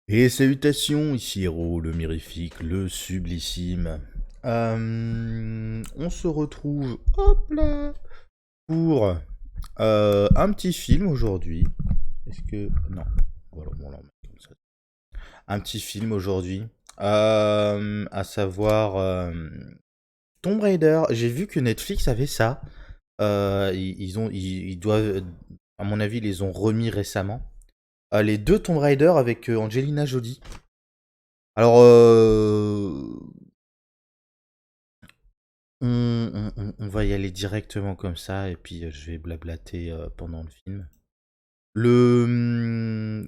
Et salutations, ici Hero, le mirifique, le sublissime. On se retrouve, hop là, pour un petit film aujourd'hui. Est-ce que... Non, voilà, bon, là, on met comme ça. Un petit film aujourd'hui, à savoir Tomb Raider. J'ai vu que Netflix avait ça. Ils doivent, à mon avis, ils les ont remis récemment. Les deux Tomb Raider avec Angelina Jolie. Alors, on va y aller directement comme ça, et puis je vais blablater pendant le film. Le...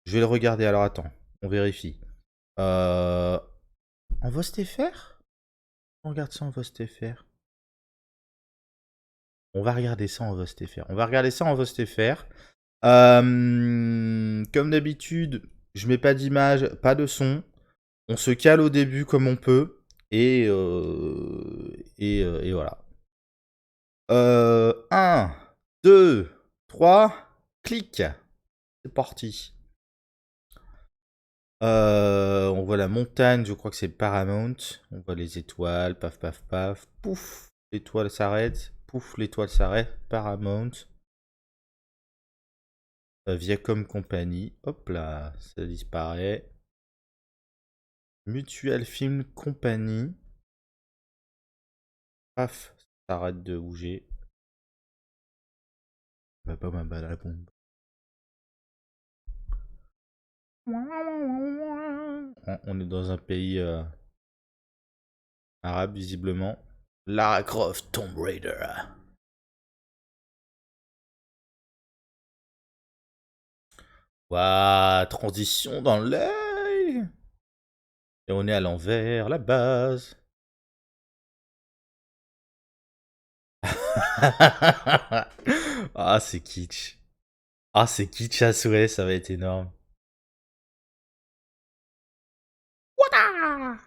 Je vais le regarder, alors attends, on vérifie. Euh... En VostFR. On regarde ça en VostFR. On va regarder ça en VostFR. On va regarder ça en VostFR. Comme d'habitude, je mets pas d'image, pas de son. On se cale au début comme on peut. Et voilà. 1, 2, 3, clic. C'est parti. On voit la montagne, je crois que c'est Paramount. On voit les étoiles, paf, paf, paf. Pouf, l'étoile s'arrête. Pouf, l'étoile s'arrête. Paramount. Viacom Company. Hop là, ça disparaît. Mutual Film Company. Paf, ça arrête de bouger. Bah, pas ma balle à la bombe. On est dans un pays arabe, visiblement. Lara Croft, Tomb Raider. Waouh, transition dans l'œil. Et on est à l'envers, la base. Ah, c'est kitsch. Ah, c'est kitsch à souhait, ça va être énorme. Wouah.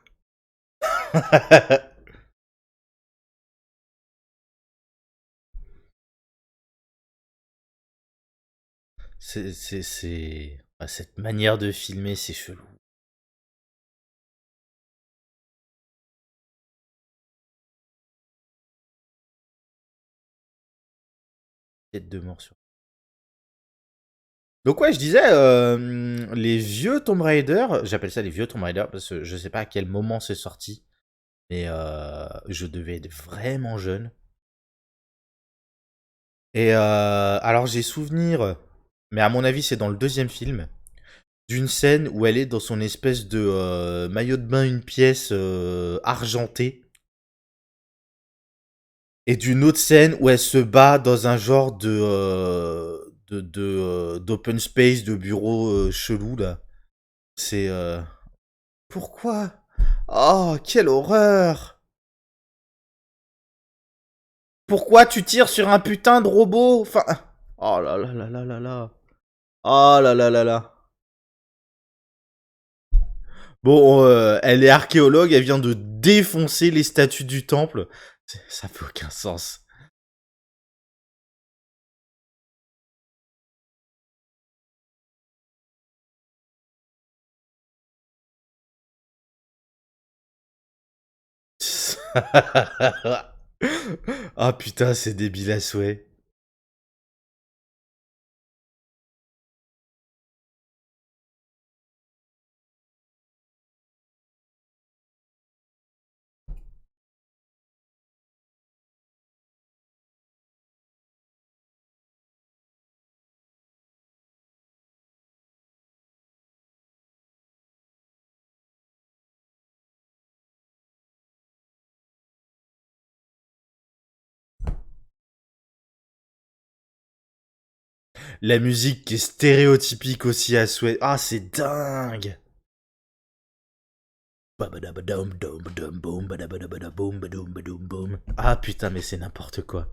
Ah, cette manière de filmer, c'est chelou. Tête de mort sur. Donc ouais, je disais, les vieux Tomb Raider, j'appelle ça les vieux Tomb Raider parce que je sais pas à quel moment c'est sorti, mais je devais être vraiment jeune. Et alors j'ai souvenir, mais à mon avis c'est dans le deuxième film, d'une scène où elle est dans son espèce de maillot de bain une pièce argenté, et d'une autre scène où elle se bat dans un genre d'open space, de bureau chelou là. C'est pourquoi? Oh, quelle horreur! Pourquoi tu tires sur un putain de robot? Enfin, oh là là là là là là. Oh là là là là. Bon, elle est archéologue, elle vient de défoncer les statues du temple. Ça fait aucun sens. Ah putain, c'est débile à souhait. La musique qui est stéréotypique aussi à souhait. Ah, c'est dingue. Ah putain, mais c'est n'importe quoi.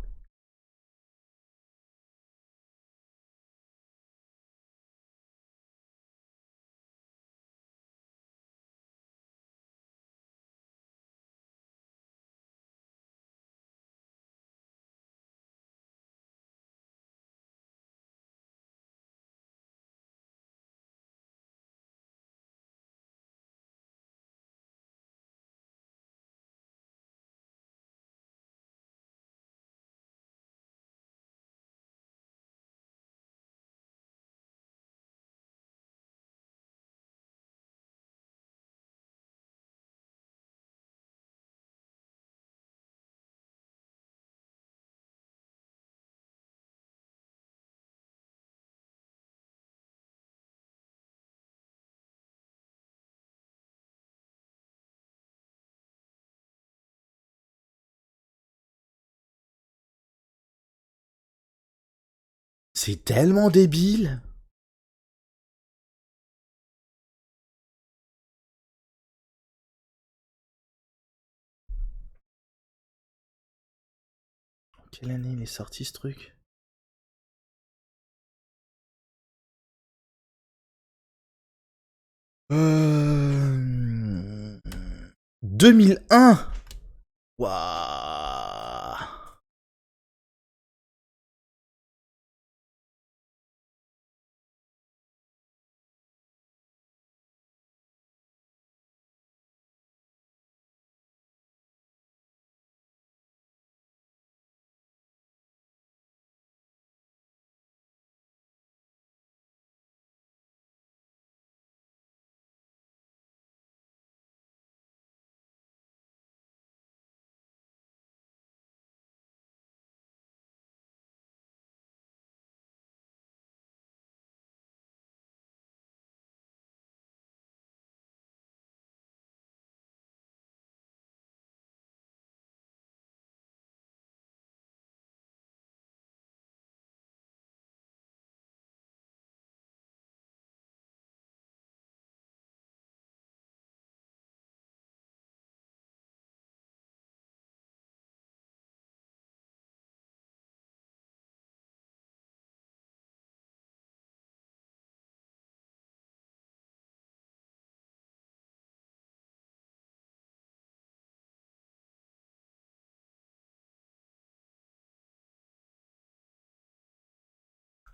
C'est tellement débile. Quelle année il est sorti ce truc? 2001. Waouh.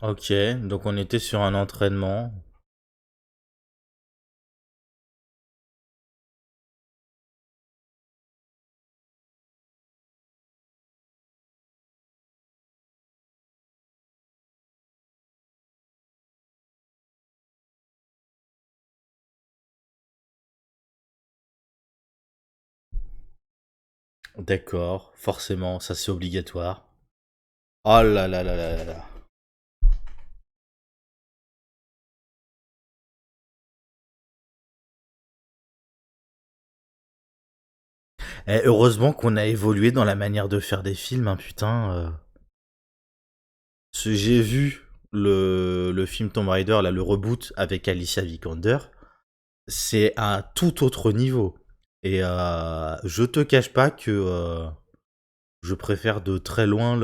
Ok, donc on était sur un entraînement. D'accord, forcément, ça c'est obligatoire. Oh là là là là là là. Eh, heureusement qu'on a évolué dans la manière de faire des films, hein, putain. J'ai vu le film Tomb Raider, là, le reboot avec Alicia Vikander. C'est un tout autre niveau. Et je te cache pas que je préfère de très loin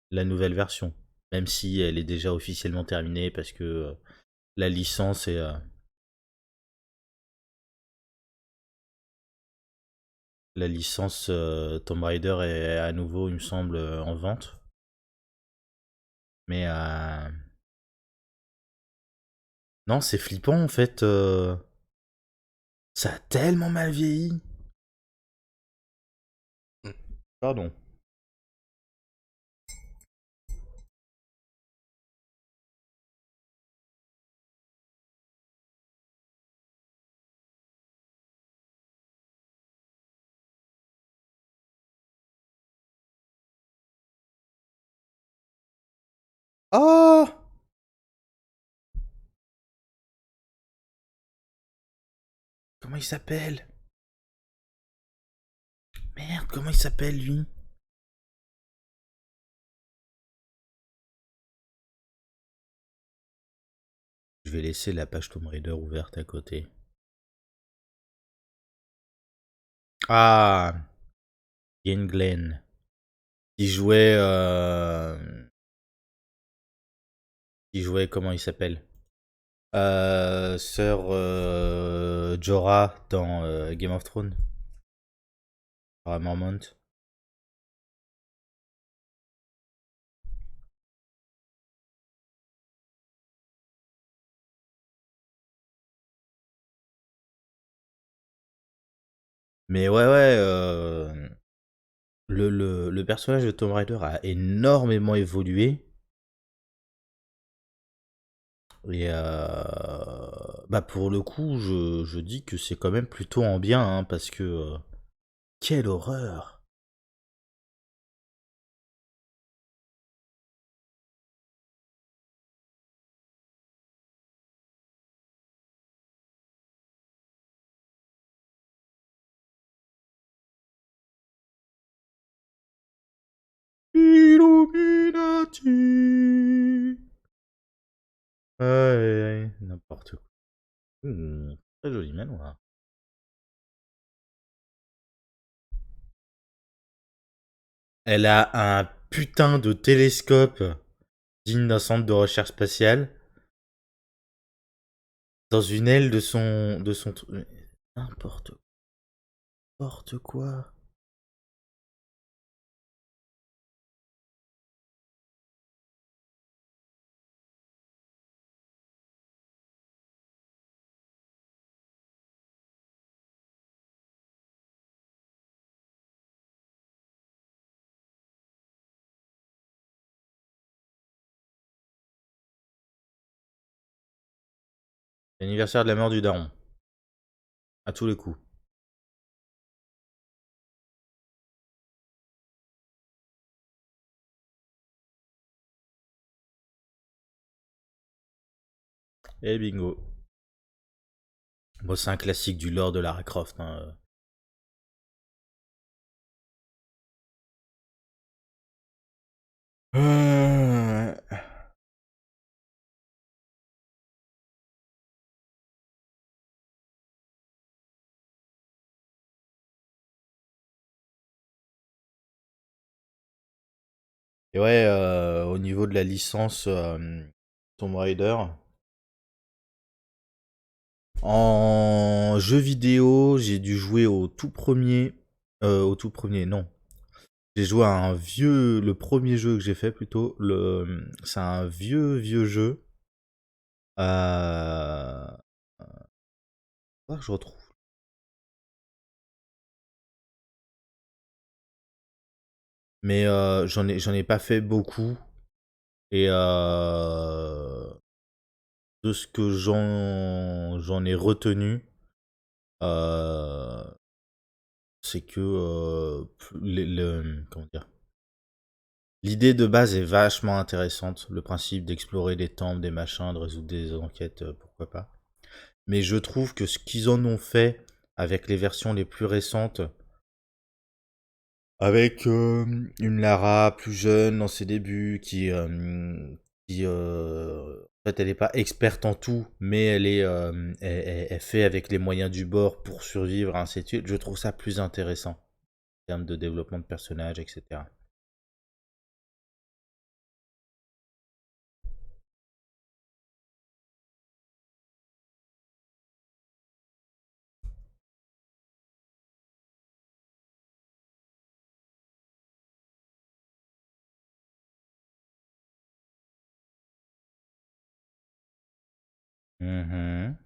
la nouvelle version. Même si elle est déjà officiellement terminée parce que la licence est. La licence Tomb Raider est à nouveau, il me semble, en vente. Mais non, c'est flippant en fait. Ça a tellement mal vieilli. Pardon. Ah. Comment il s'appelle? Merde, comment il s'appelle lui? Je vais laisser la page Tomb Raider ouverte à côté. Ah, Ian Glenn. Qui jouait. Qui jouait, comment il s'appelle? Sœur Jorah dans Game of Thrones. Jorah Mormont. Mais ouais, ouais. Le personnage de Tomb Raider a énormément évolué. Et bah pour le coup, je dis que c'est quand même plutôt en bien, hein, parce que quelle horreur! Illuminati. Ouais, n'importe quoi. Très joli manoir. Elle a un putain de télescope digne d'un centre de recherche spatiale dans une aile de son truc. N'importe quoi. L'anniversaire de la mort du daron. À tous les coups. Et bingo. Bon, c'est un classique du lore de Lara Croft. Hein. Euh, Et ouais, au niveau de la licence Tomb Raider, en jeu vidéo, j'ai dû jouer au tout premier. Au tout premier, non. J'ai joué à un vieux. Le premier jeu que j'ai fait plutôt. C'est un vieux jeu. Euh... que je retrouve. Mais j'en ai pas fait beaucoup. Et de ce que j'en ai retenu, euh, c'est que comment dire, l'idée de base est vachement intéressante. Le principe d'explorer des temples, des machins, de résoudre des enquêtes, pourquoi pas. Mais je trouve que ce qu'ils en ont fait avec les versions les plus récentes, avec une Lara plus jeune dans ses débuts, en fait, elle n'est pas experte en tout, mais elle fait avec les moyens du bord pour survivre, ainsi de suite. Je trouve ça plus intéressant en termes de développement de personnages, etc. Mhm.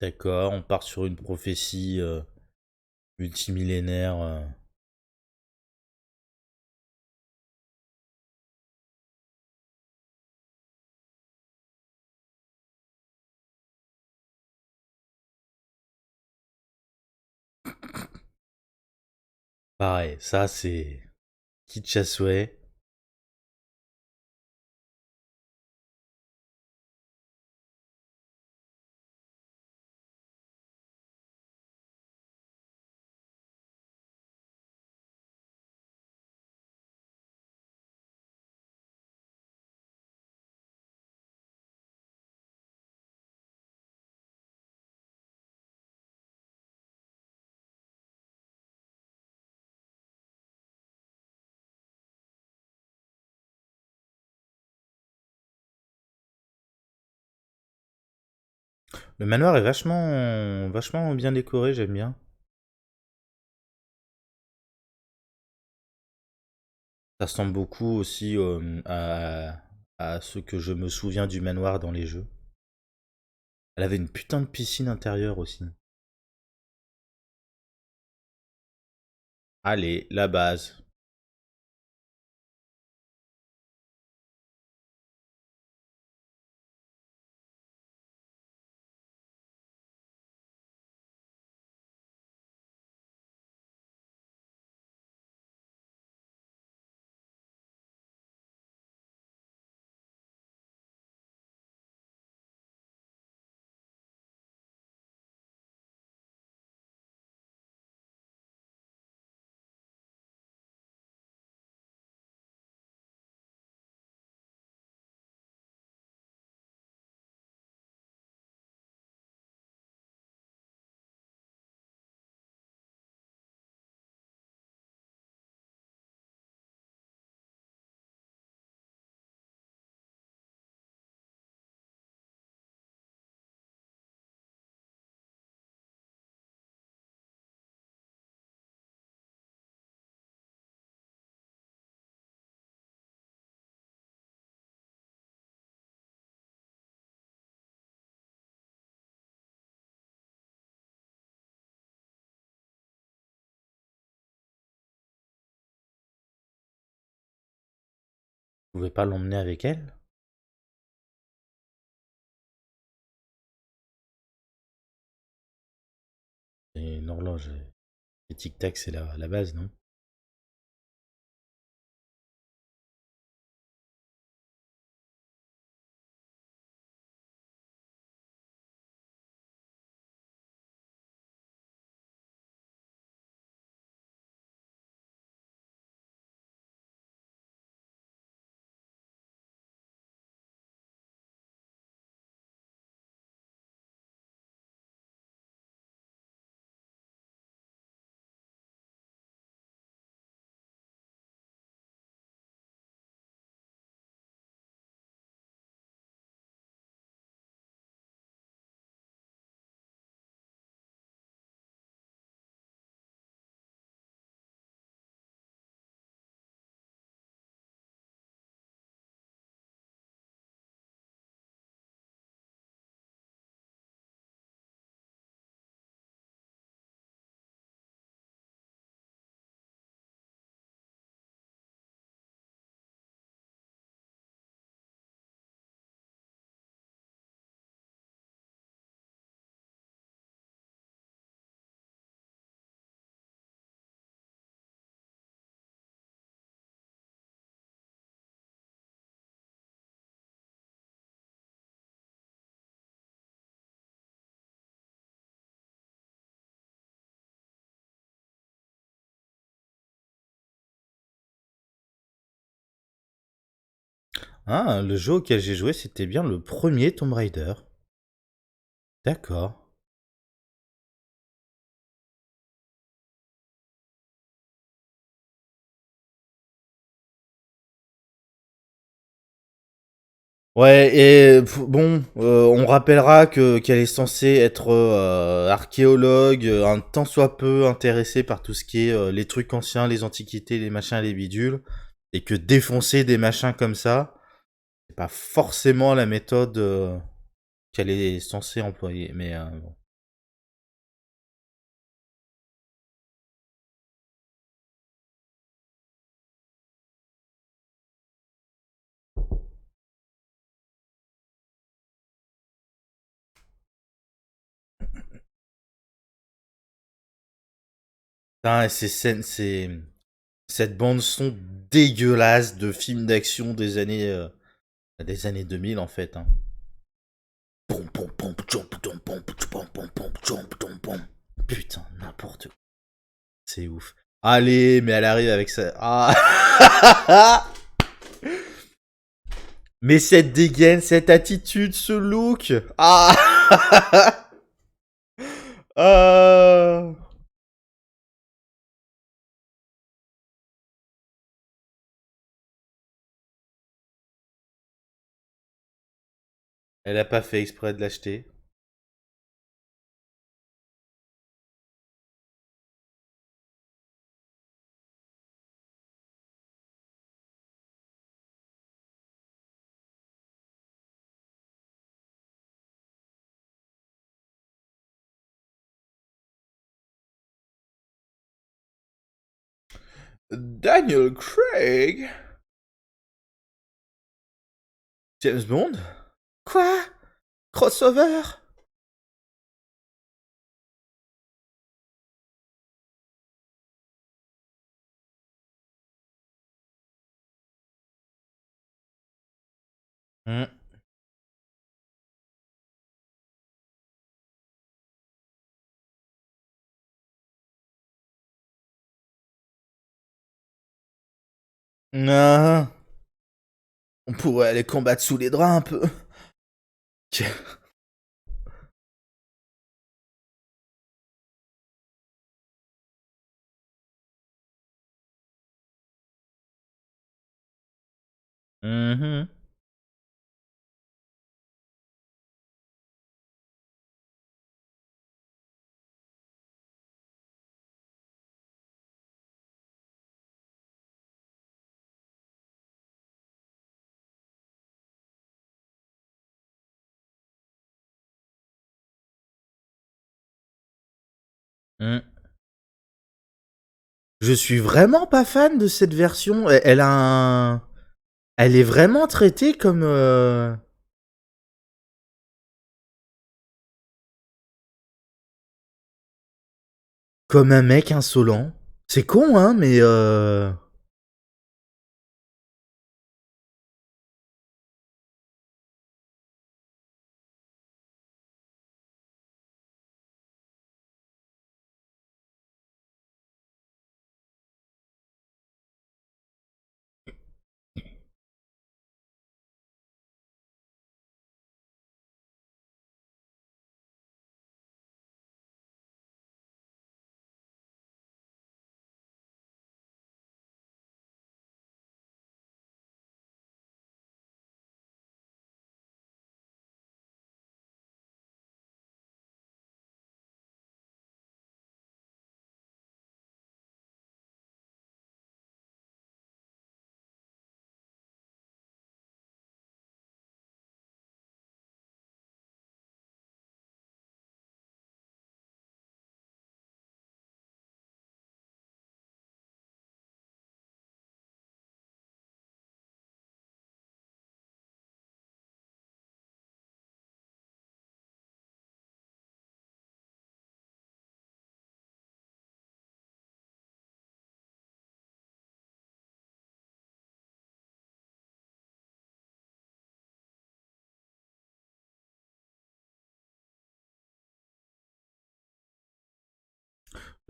D'accord, on part sur une prophétie multimillénaire. Pareil, ça c'est kitsch à souhait. Le manoir est vachement bien décoré, j'aime bien. Ça ressemble beaucoup aussi à ce que je me souviens du manoir dans les jeux. Elle avait une putain de piscine intérieure aussi. Allez, la base. pouvez pas l'emmener avec elle? C'est une horloge. Les tic-tac, c'est la base, non? Ah, le jeu auquel j'ai joué, c'était bien le premier Tomb Raider. D'accord. Ouais, et bon, on rappellera que qu'elle est censée être archéologue, un tant soit peu intéressée par tout ce qui est les trucs anciens, les antiquités, les machins, les bidules, et que défoncer des machins comme ça, c'est pas forcément la méthode qu'elle est censée employer. Mais bon. Putain, et cette bande son dégueulasse de films d'action des années 2000 en fait. Hein. Pom, pom, pom, tchom, tchom, pom, tchom, pom, pom, tchom, tchom, pom. Putain, n'importe quoi. C'est ouf. Allez, mais elle arrive avec ça. Ah. Mais cette dégaine, cette attitude, ce look. Ah. Ah. Elle a pas fait exprès de l'acheter. Daniel Craig. James Bond. Quoi? Crossover. Hmm. Non. On pourrait aller combattre sous les draps un peu. Mhm. Hmm. Je suis vraiment pas fan de cette version. Elle a un. Elle est vraiment traitée comme un mec insolent. C'est con, hein, mais le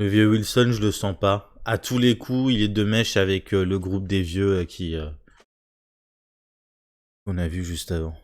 vieux Wilson, je le sens pas. À tous les coups, il est de mèche avec le groupe des vieux qui qu'on a vu juste avant.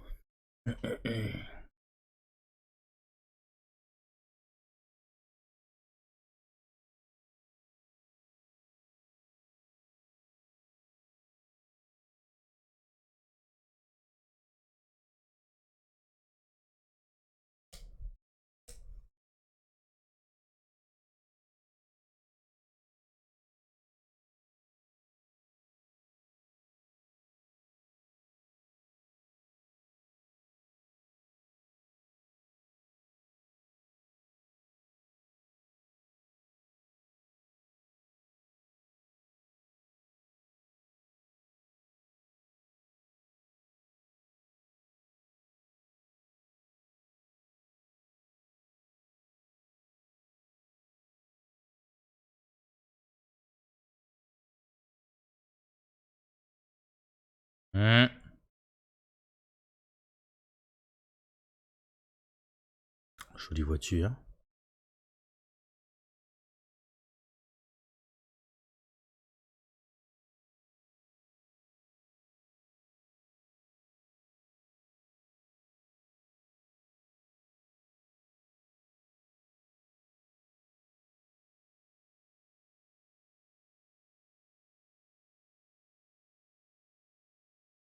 Mmh. Jolie voiture.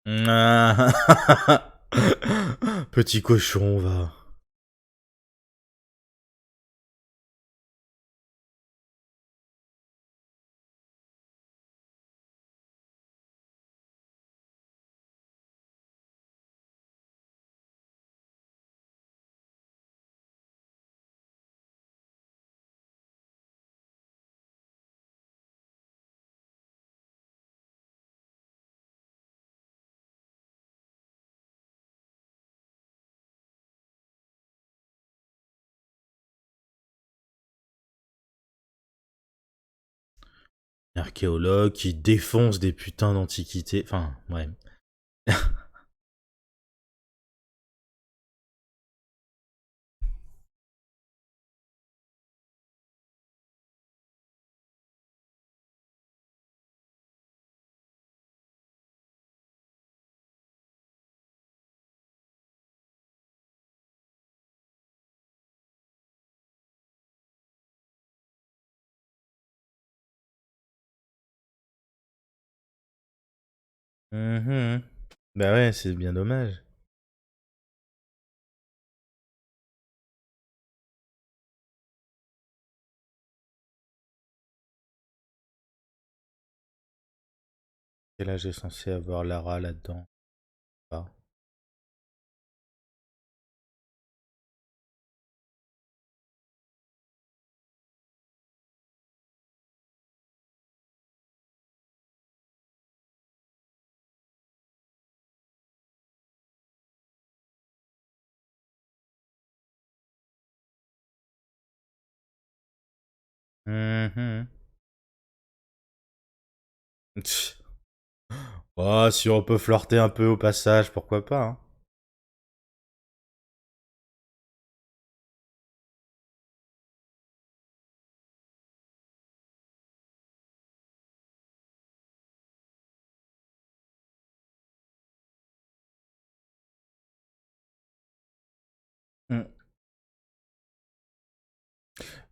Ah. Petit cochon, va. Archéologue qui défonce des putains d'antiquités. Enfin, ouais. Mhm. Bah ouais, c'est bien dommage. Quel âge est censé avoir Lara là-dedans? Pas. Mhm. Tch. Oh, si on peut flirter un peu au passage, pourquoi pas, hein. Mm.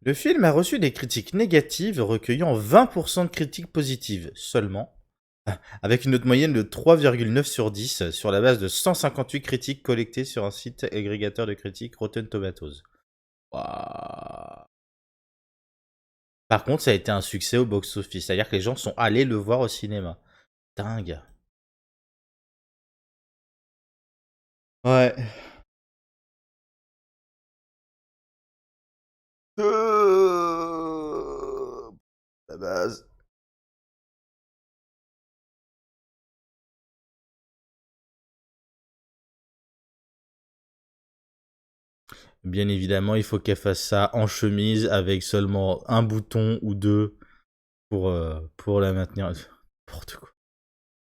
Le film a reçu des critiques négatives, recueillant 20% de critiques positives seulement, avec une note moyenne de 3,9 sur 10 sur la base de 158 critiques collectées sur un site agrégateur de critiques Rotten Tomatoes. Waouh. Par contre, ça a été un succès au box-office, c'est-à-dire que les gens sont allés le voir au cinéma. Dingue. Ouais. La base. Bien évidemment, il faut qu'elle fasse ça en chemise avec seulement un bouton ou deux pour la maintenir. N'importe quoi.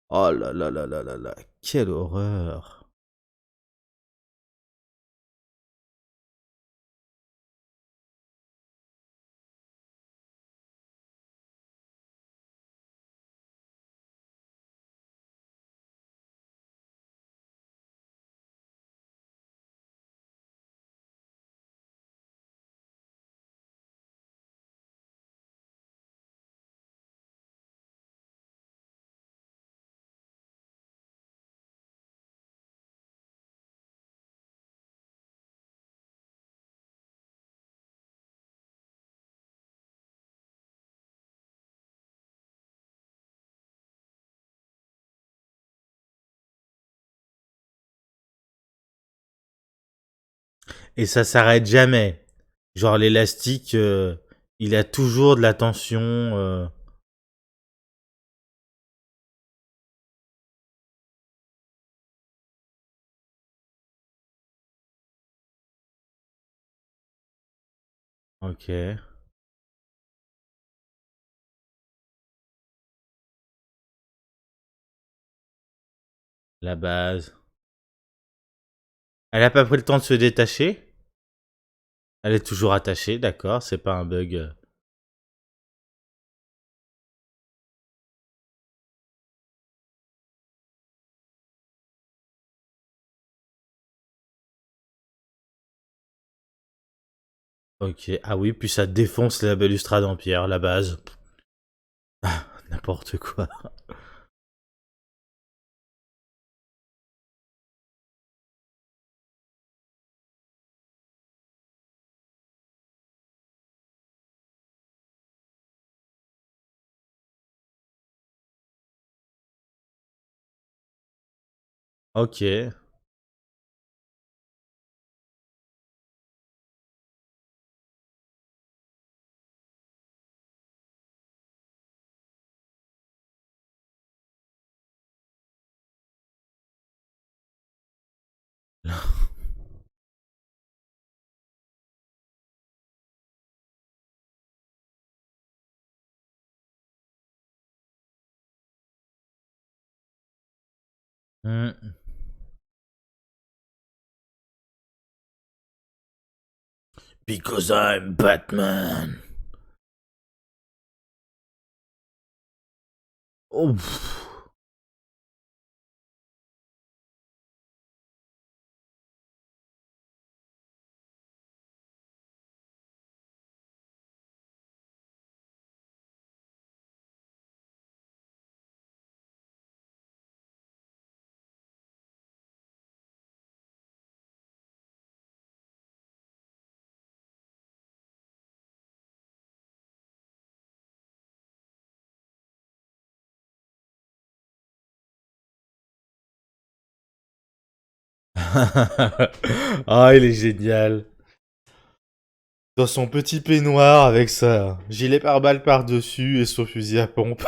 Oh là là là là là là. Quelle horreur. Et ça s'arrête jamais. Genre l'élastique, il a toujours de la tension. Ok. La base. Elle a pas pris le temps de se détacher. Elle est toujours attachée, d'accord. C'est pas un bug. Ok. Ah oui, puis ça défonce la balustrade en pierre, la base. N'importe quoi. Ok. Hmm. Because I'm Batman. Oh. Ah, il est génial. Dans son petit peignoir avec sa gilet pare-balles par-dessus et son fusil à pompe.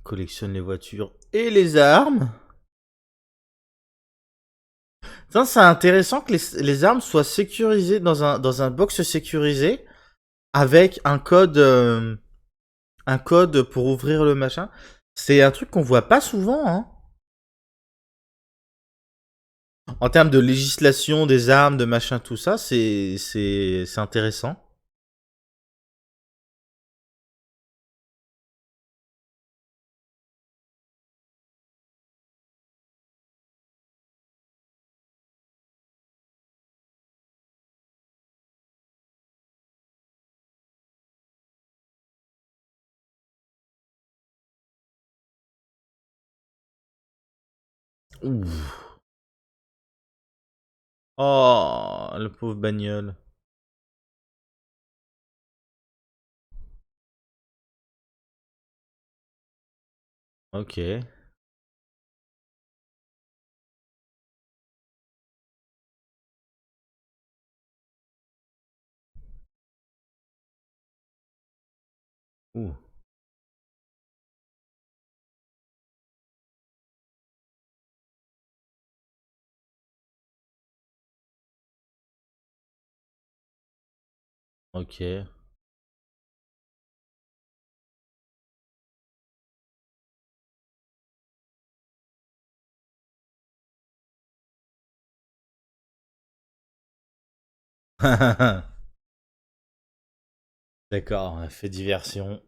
Collectionne les voitures et les armes. Ça, c'est intéressant que les armes soient sécurisées dans un box sécurisé avec un code pour ouvrir le machin. C'est un truc qu'on voit pas souvent, hein. En termes de législation des armes, de machin, tout ça, c'est intéressant. Ouh. Oh, le pauvre bagnole. Ok. Ouh. Ok. D'accord, fait diversion.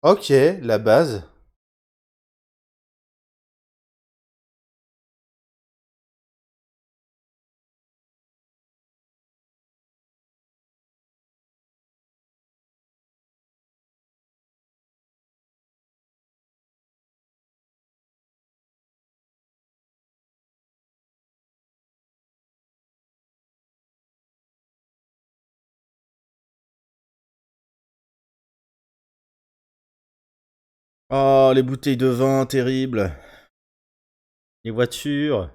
Ok, la base. Oh, les bouteilles de vin, terribles. Les voitures.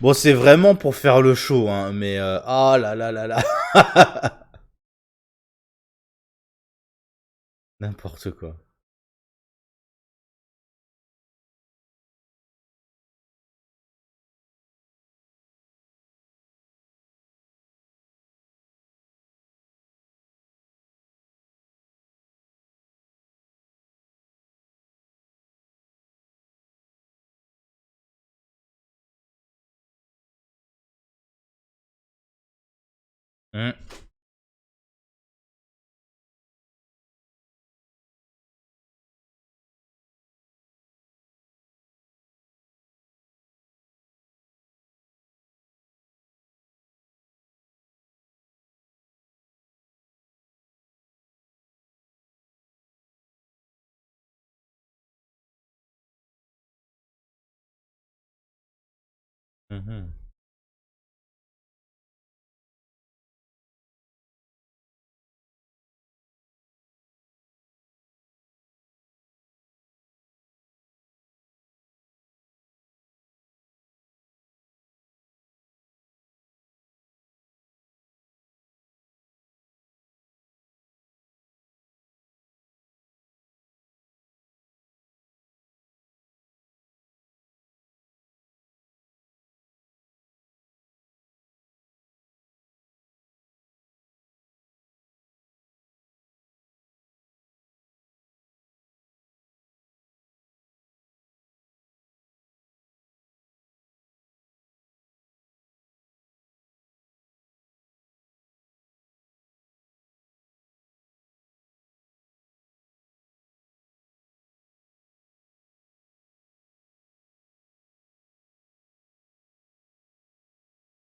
Bon, c'est vraiment pour faire le show, hein, mais oh là là là là. N'importe quoi. Hmm. Mhm.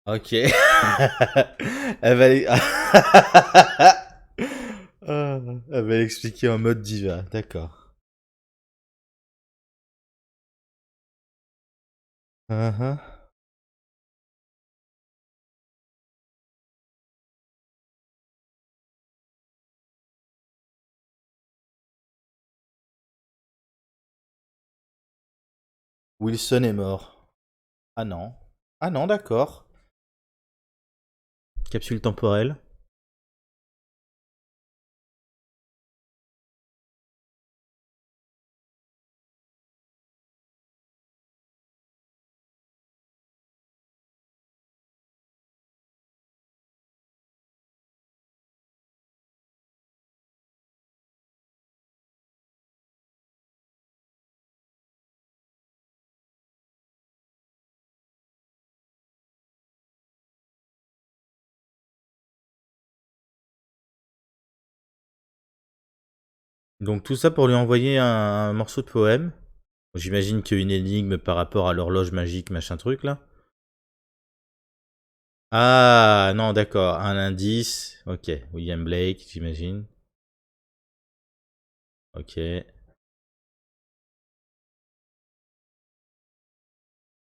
Ok. Elle va... Ah, elle va l'expliquer en mode diva, d'accord. Mhm. Wilson est mort. Ah non. Ah non, d'accord. Capsule temporelle. Donc tout ça pour lui envoyer un morceau de poème. J'imagine qu'une énigme par rapport à l'horloge magique, machin truc là. Ah non, d'accord. Un indice. Ok. William Blake, j'imagine. Ok.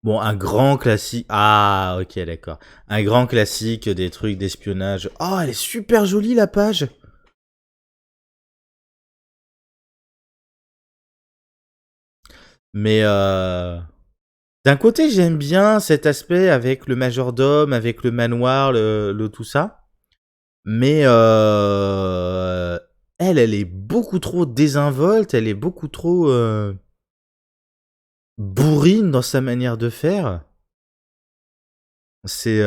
Bon, un grand classique. Ah, ok, d'accord. Un grand classique des trucs d'espionnage. Oh, elle est super jolie la page. Mais d'un côté, j'aime bien cet aspect avec le majordome, avec le manoir, le tout ça. Mais elle est beaucoup trop désinvolte. Elle est beaucoup trop bourrine dans sa manière de faire. C'est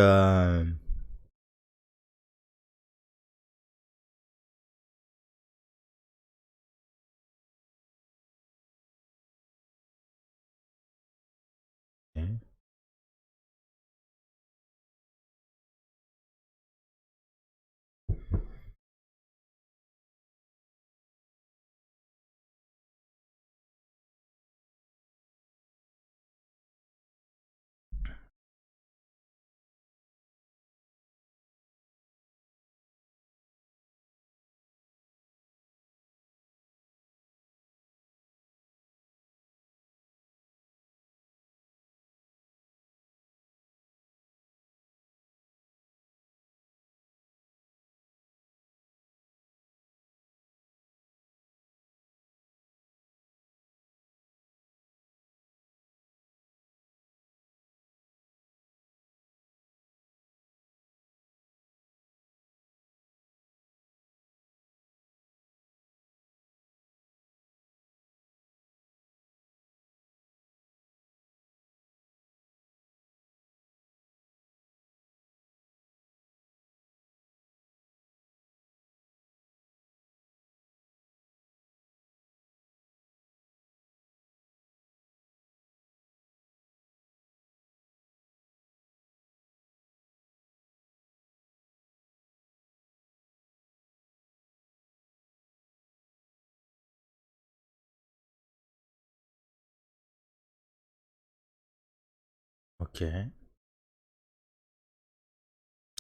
ok.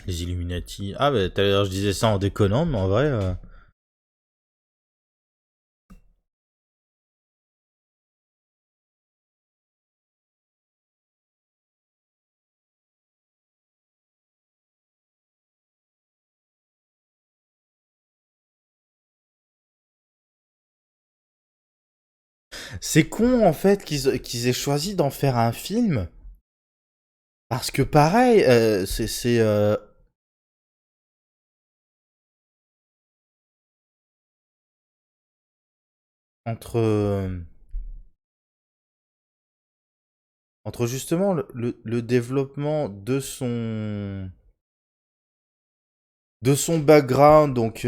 Les Illuminati. Ah, bah tout à l'heure je disais ça en déconnant, mais en vrai. C'est con en fait qu'ils aient choisi d'en faire un film. Parce que pareil, c'est entre, entre justement le développement de son background. Donc,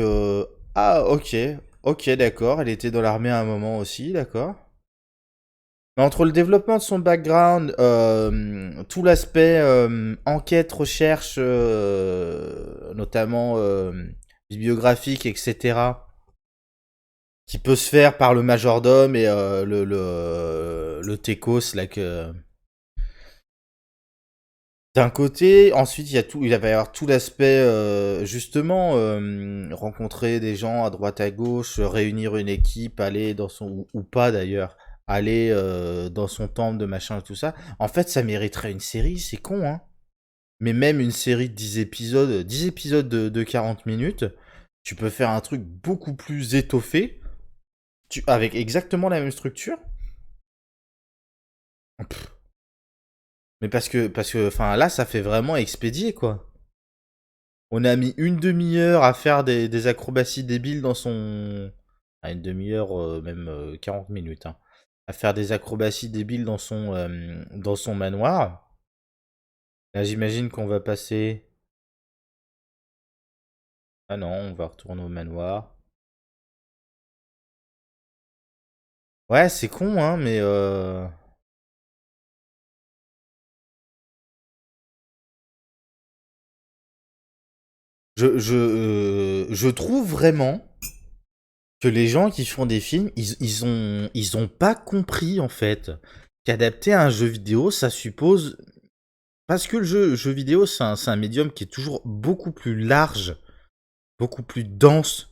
ah, ok, ok, d'accord. Elle était dans l'armée à un moment aussi, d'accord. Mais entre le développement de son background, tout l'aspect enquête, recherche, notamment bibliographique, etc., qui peut se faire par le majordome et le Tekos, là, que... D'un côté, ensuite il va y avoir tout l'aspect justement rencontrer des gens à droite à gauche, réunir une équipe, aller dans son ou pas d'ailleurs, aller dans son temple de machin et tout ça. En fait, ça mériterait une série, c'est con hein. Mais même une série de 10 épisodes de 40 minutes, tu peux faire un truc beaucoup plus étoffé, avec exactement la même structure. Pff. Mais enfin, là, ça fait vraiment expédier, quoi. On a mis une demi-heure à faire des acrobaties débiles dans son... Ah, une demi-heure, même 40 minutes, hein. À faire des acrobaties débiles dans son manoir. Là, j'imagine qu'on va passer... Ah non, on va retourner au manoir. Ouais, c'est con, hein, mais... je trouve vraiment que les gens qui font des films, ils ont pas compris, en fait, qu'adapter un jeu vidéo, ça suppose... Parce que le jeu vidéo, c'est un médium qui est toujours beaucoup plus large, beaucoup plus dense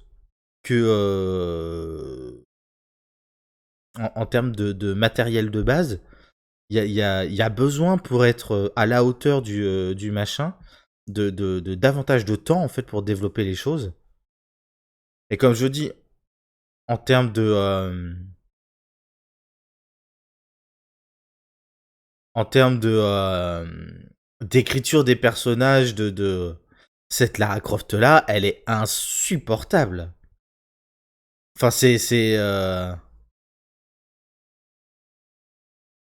que... en termes de matériel de base. Il y a besoin pour être à la hauteur du machin, de davantage de temps, en fait, pour développer les choses. Et comme je dis, en termes en termes d'écriture des personnages cette Lara Croft là, elle est insupportable. Enfin, je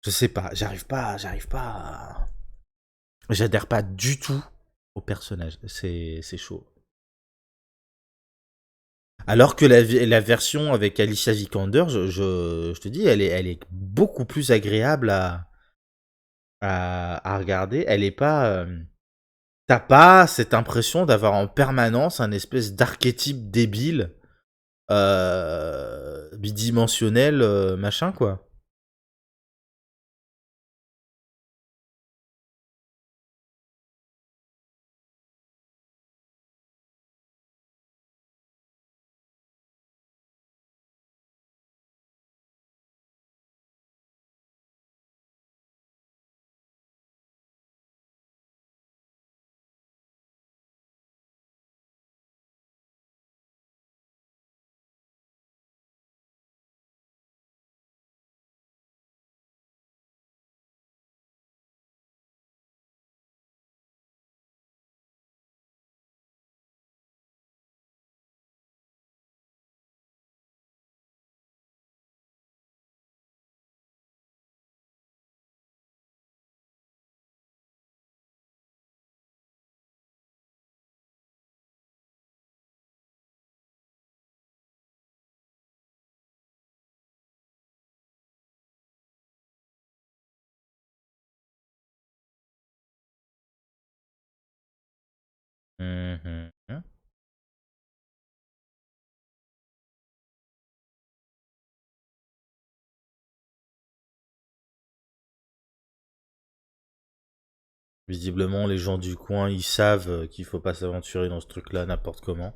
sais pas, j'arrive pas j'adhère pas du tout au personnage. C'est chaud. Alors que la version avec Alicia Vikander, je te dis, elle est beaucoup plus agréable à regarder. Elle est pas. T'as pas cette impression d'avoir en permanence un espèce d'archétype débile, bidimensionnel, machin, quoi. Mhm. Visiblement, les gens du coin, ils savent qu'il faut pas s'aventurer dans ce truc-là n'importe comment.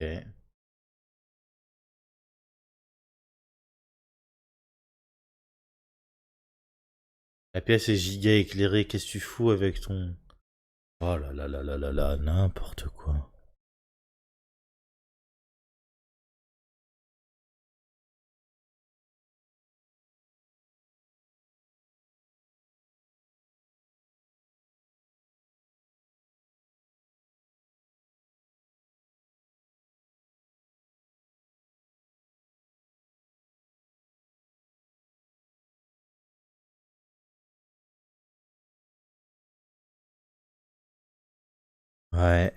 Ok. La pièce est giga éclairée, qu'est-ce que tu fous avec ton... Oh là là là là là là, n'importe quoi. Ouais.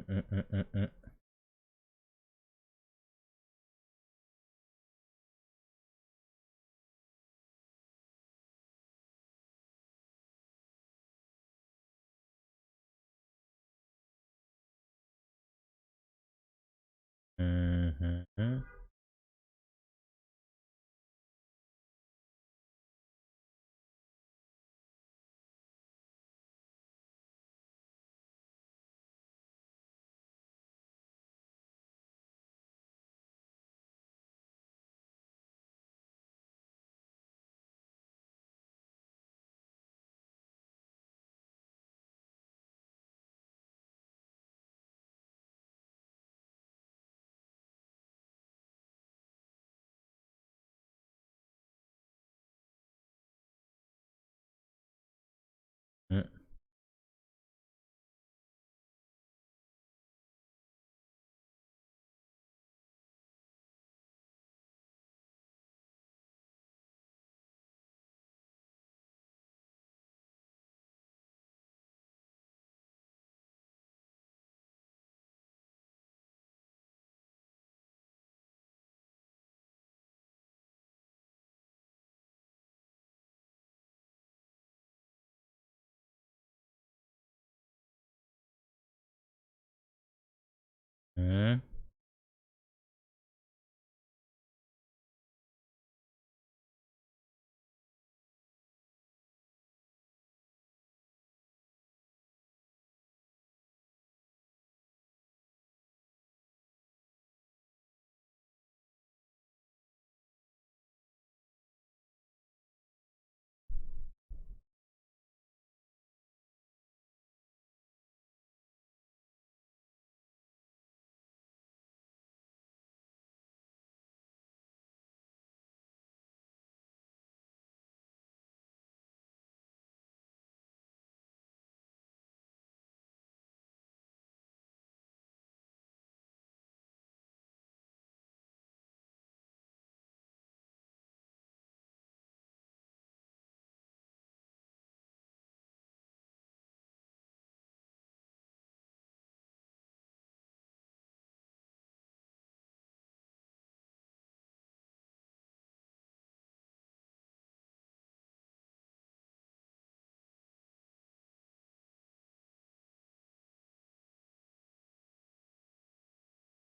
Mm, mm, mm, mm. Mm, mm, mm. Mm.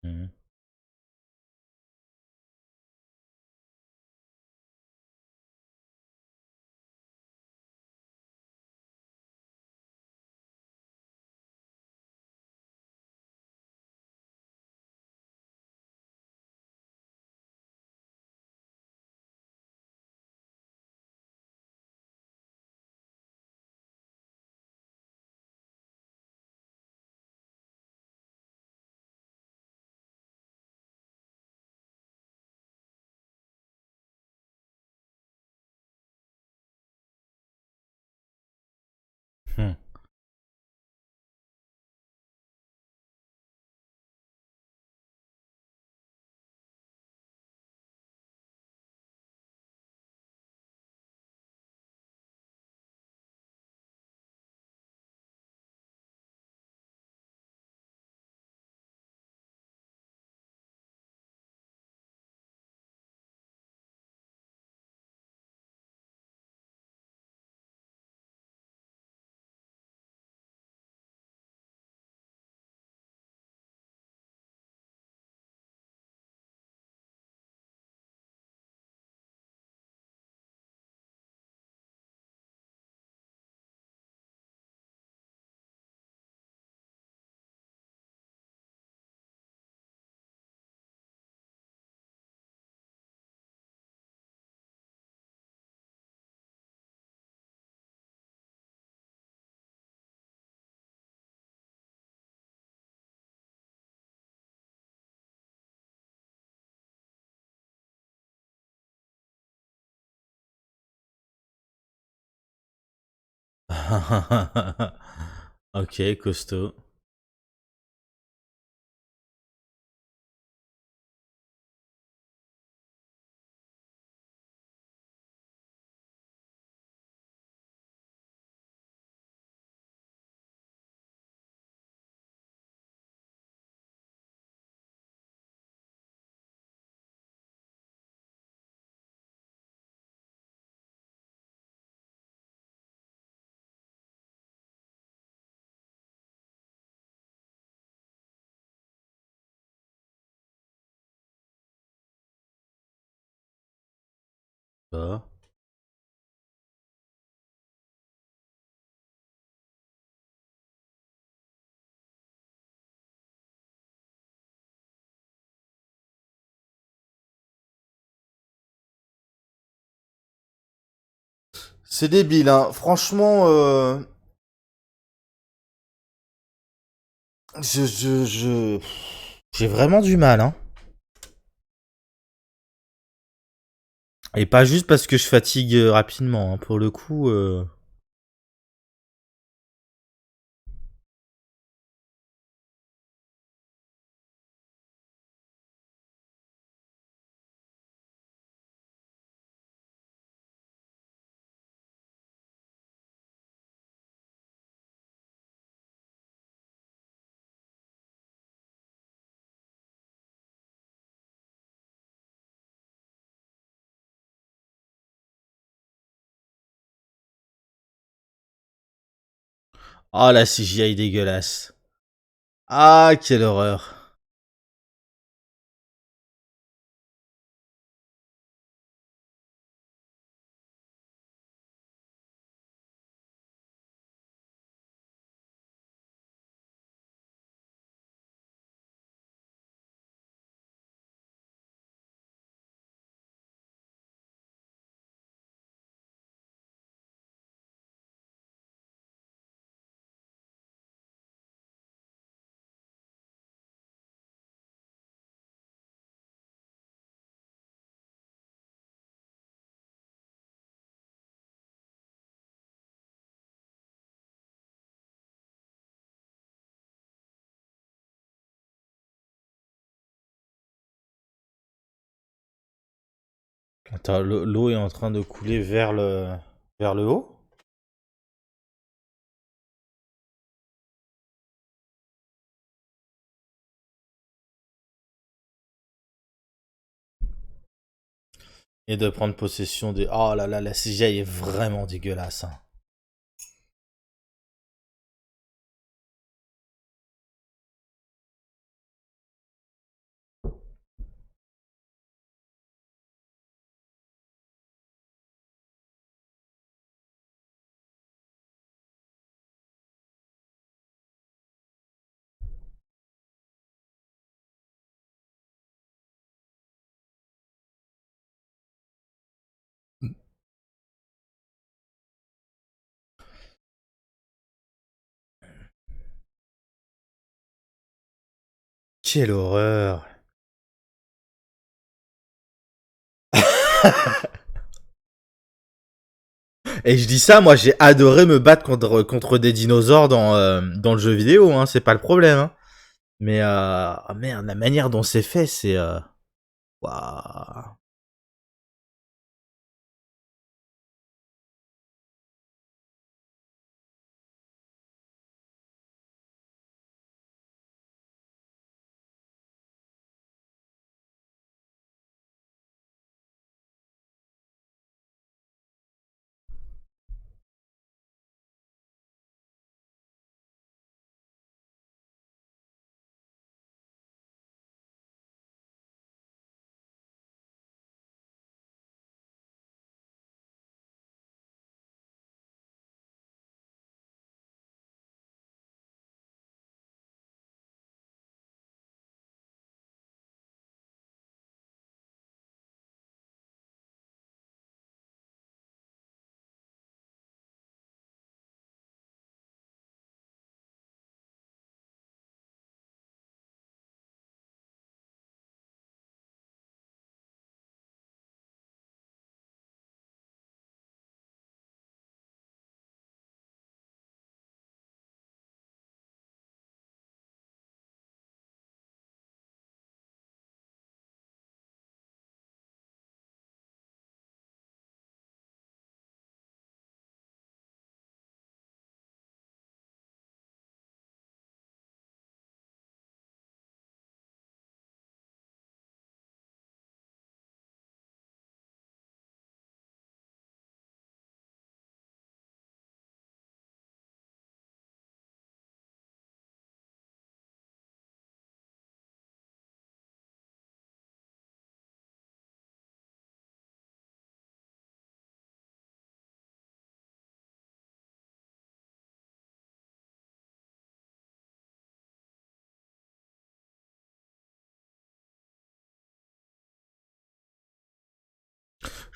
Mm. Mm. Mm. Ok, costaud. Bah. C'est débile, hein. Franchement, j'ai vraiment du mal, hein. Et pas juste parce que je fatigue rapidement, hein. Pour le coup. Oh la CGI dégueulasse. Ah, quelle horreur. Attends, l'eau est en train de couler vers le haut. Et de prendre possession des... Oh là là, la CGI est vraiment dégueulasse, hein. Quelle horreur. Et je dis ça, moi j'ai adoré me battre contre des dinosaures dans le jeu vidéo, hein, c'est pas le problème, hein. Mais ah merde, la manière dont c'est fait, c'est... Waouh.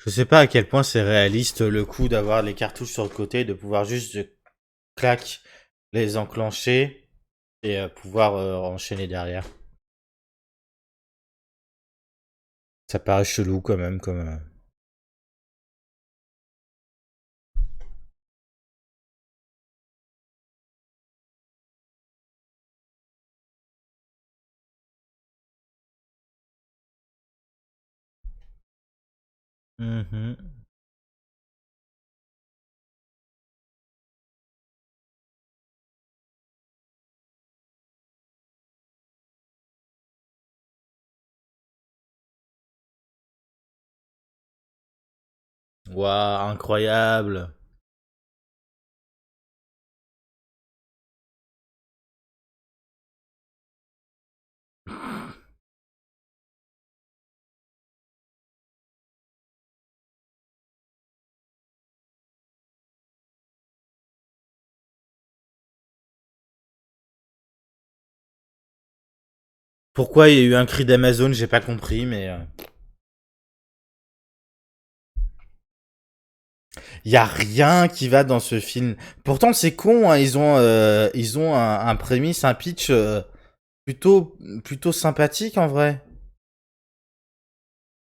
Je sais pas à quel point c'est réaliste le coup d'avoir les cartouches sur le côté, de pouvoir juste clac les enclencher et pouvoir enchaîner derrière. Ça paraît chelou quand même comme. Mhm. Waouh, incroyable. Pourquoi il y a eu un cri d'Amazon, j'ai pas compris, mais il y a rien qui va dans ce film. Pourtant c'est con, hein, ils ont un prémisse, un pitch plutôt sympathique en vrai.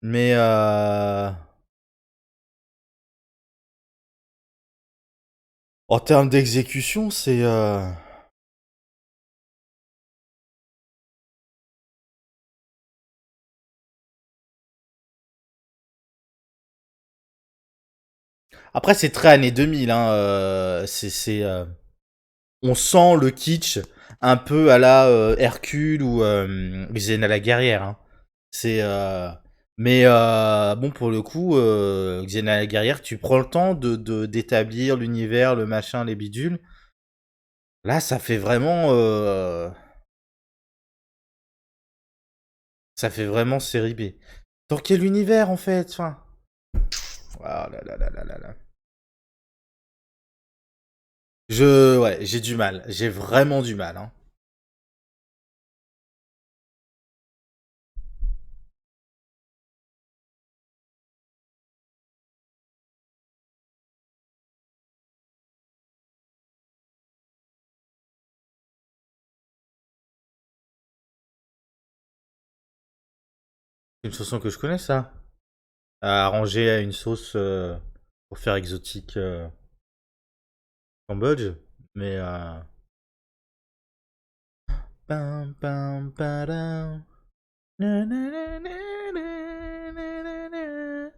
Mais en termes d'exécution, c'est après c'est très années 2000, hein. On sent le kitsch un peu à la Hercule ou Xena la guerrière, hein. C'est mais bon pour le coup Xena la guerrière, tu prends le temps d'établir l'univers, le machin, les bidules. Là, ça fait vraiment série B. Dans quel univers en fait, enfin. Ah là là là là là là. Ouais, j'ai du mal, j'ai vraiment du mal, hein. C'est une chanson que je connais ça, à arranger à une sauce pour faire exotique Cambodge, mais pam pam padam. Na, na, na, na, na, na, na, na.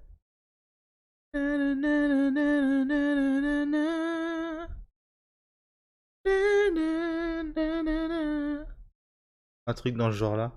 Na, na, na, na, na, na, na, na. Na, na, na, na, na. Un truc dans ce genre-là.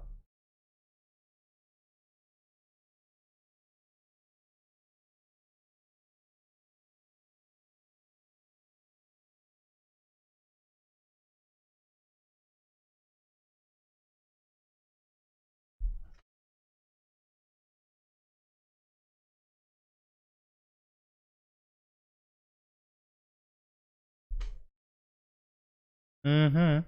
Mhm.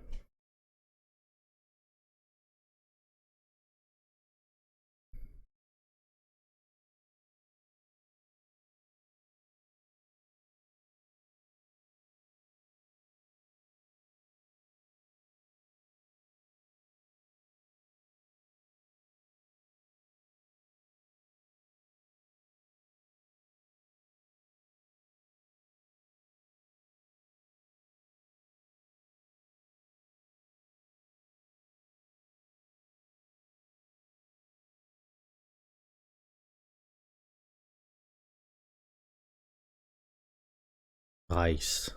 Rice.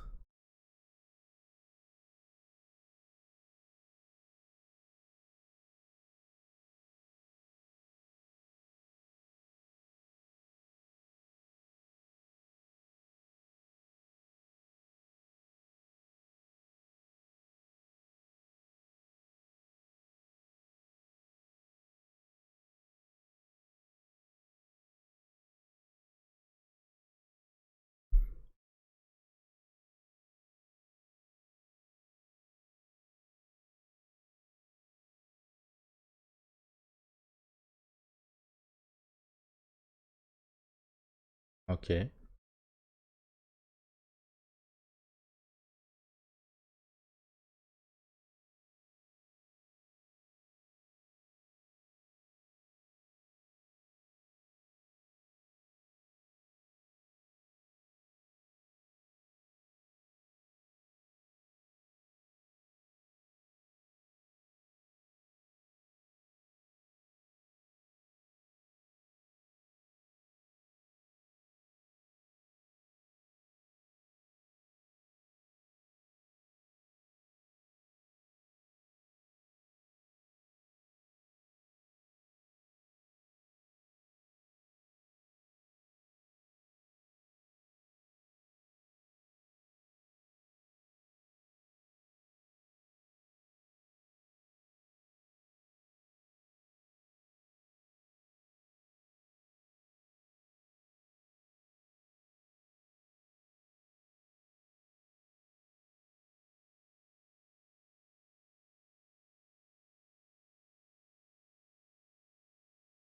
Ok.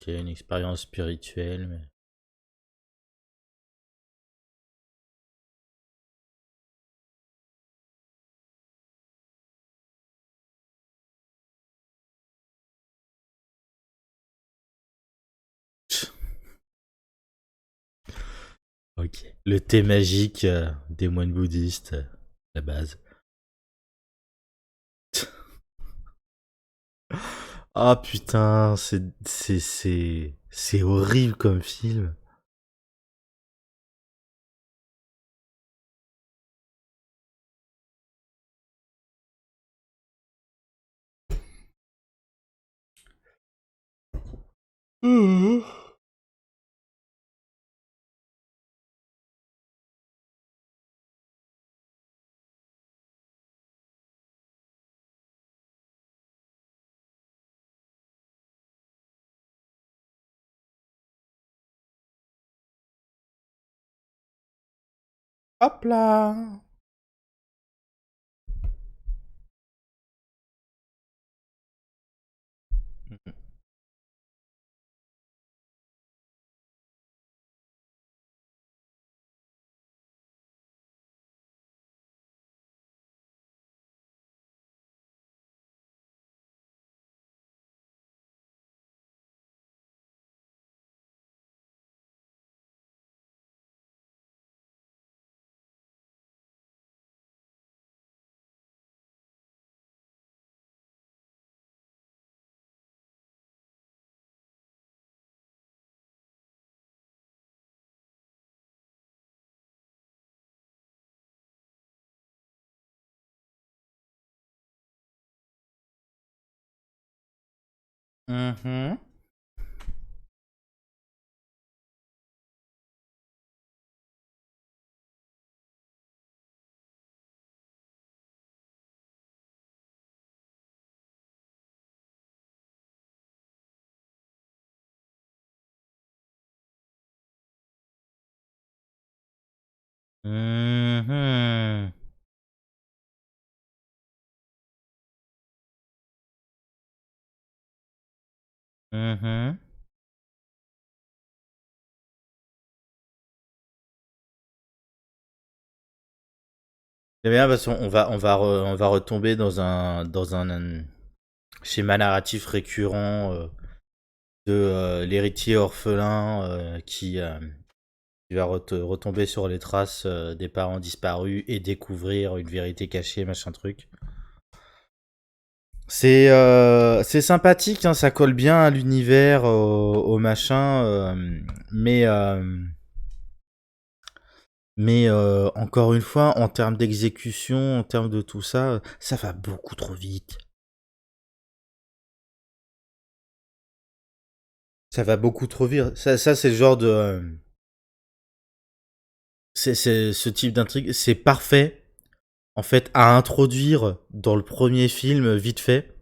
Ok, une expérience spirituelle. Ok. Le thé magique des moines bouddhistes, la base. Ah putain, c'est horrible comme film. Mhm. Hop là. Mhm. Mhm. Mhm. C'est bien parce on va retomber dans un schéma narratif récurrent de l'héritier orphelin qui va retomber sur les traces des parents disparus et découvrir une vérité cachée, machin truc. C'est sympathique, hein, ça colle bien à l'univers, au machin, mais encore une fois, en termes d'exécution, en termes de tout ça, ça va beaucoup trop vite. Ça va beaucoup trop vite. Ça c'est le genre de, c'est ce type d'intrigue, c'est parfait en fait à introduire dans le premier film vite fait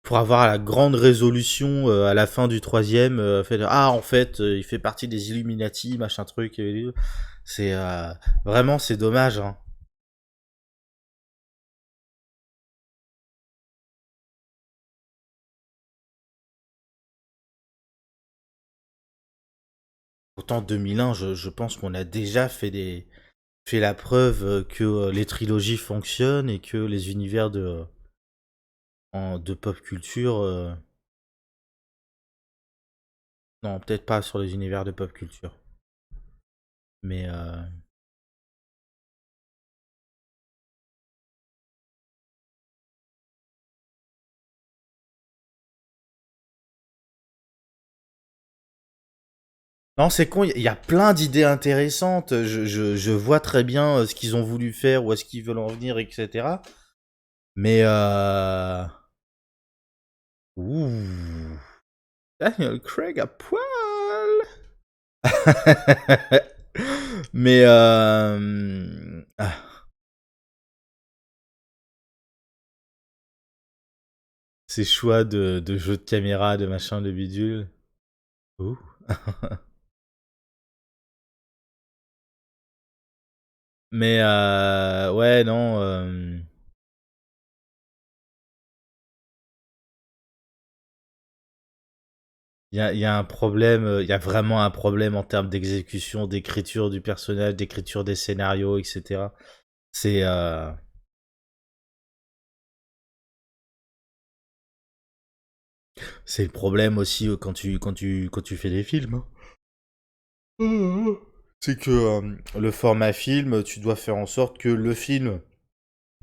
pour avoir la grande résolution à la fin du troisième. Ah en fait il fait partie des Illuminati machin truc. C'est vraiment c'est dommage. Hein. Pourtant, 2001, je pense qu'on a déjà fait la preuve que les trilogies fonctionnent et que les univers de pop culture. Non, peut-être pas sur les univers de pop culture. Mais. Non, c'est con, il y a plein d'idées intéressantes. Je vois très bien ce qu'ils ont voulu faire, où est-ce qu'ils veulent en venir, etc. Mais. Ouh. Daniel Craig à poil. Mais. Ces choix de jeux de caméra, de machin, de bidule. Ouh. Mais ouais, non. Il y a un problème, il y a vraiment un problème en termes d'exécution, d'écriture du personnage, d'écriture des scénarios, etc. C'est c'est le problème aussi quand tu fais des films, hein. C'est que le format film, tu dois faire en sorte que le film,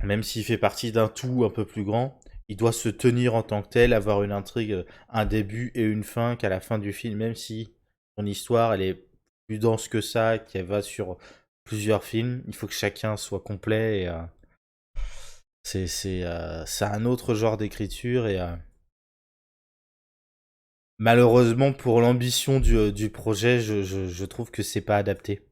même s'il fait partie d'un tout un peu plus grand, il doit se tenir en tant que tel, avoir une intrigue, un début et une fin, qu'à la fin du film, même si son histoire elle est plus dense que ça, qu'elle va sur plusieurs films, il faut que chacun soit complet. Et, c'est un autre genre d'écriture et malheureusement pour l'ambition du projet, je trouve que c'est pas adapté.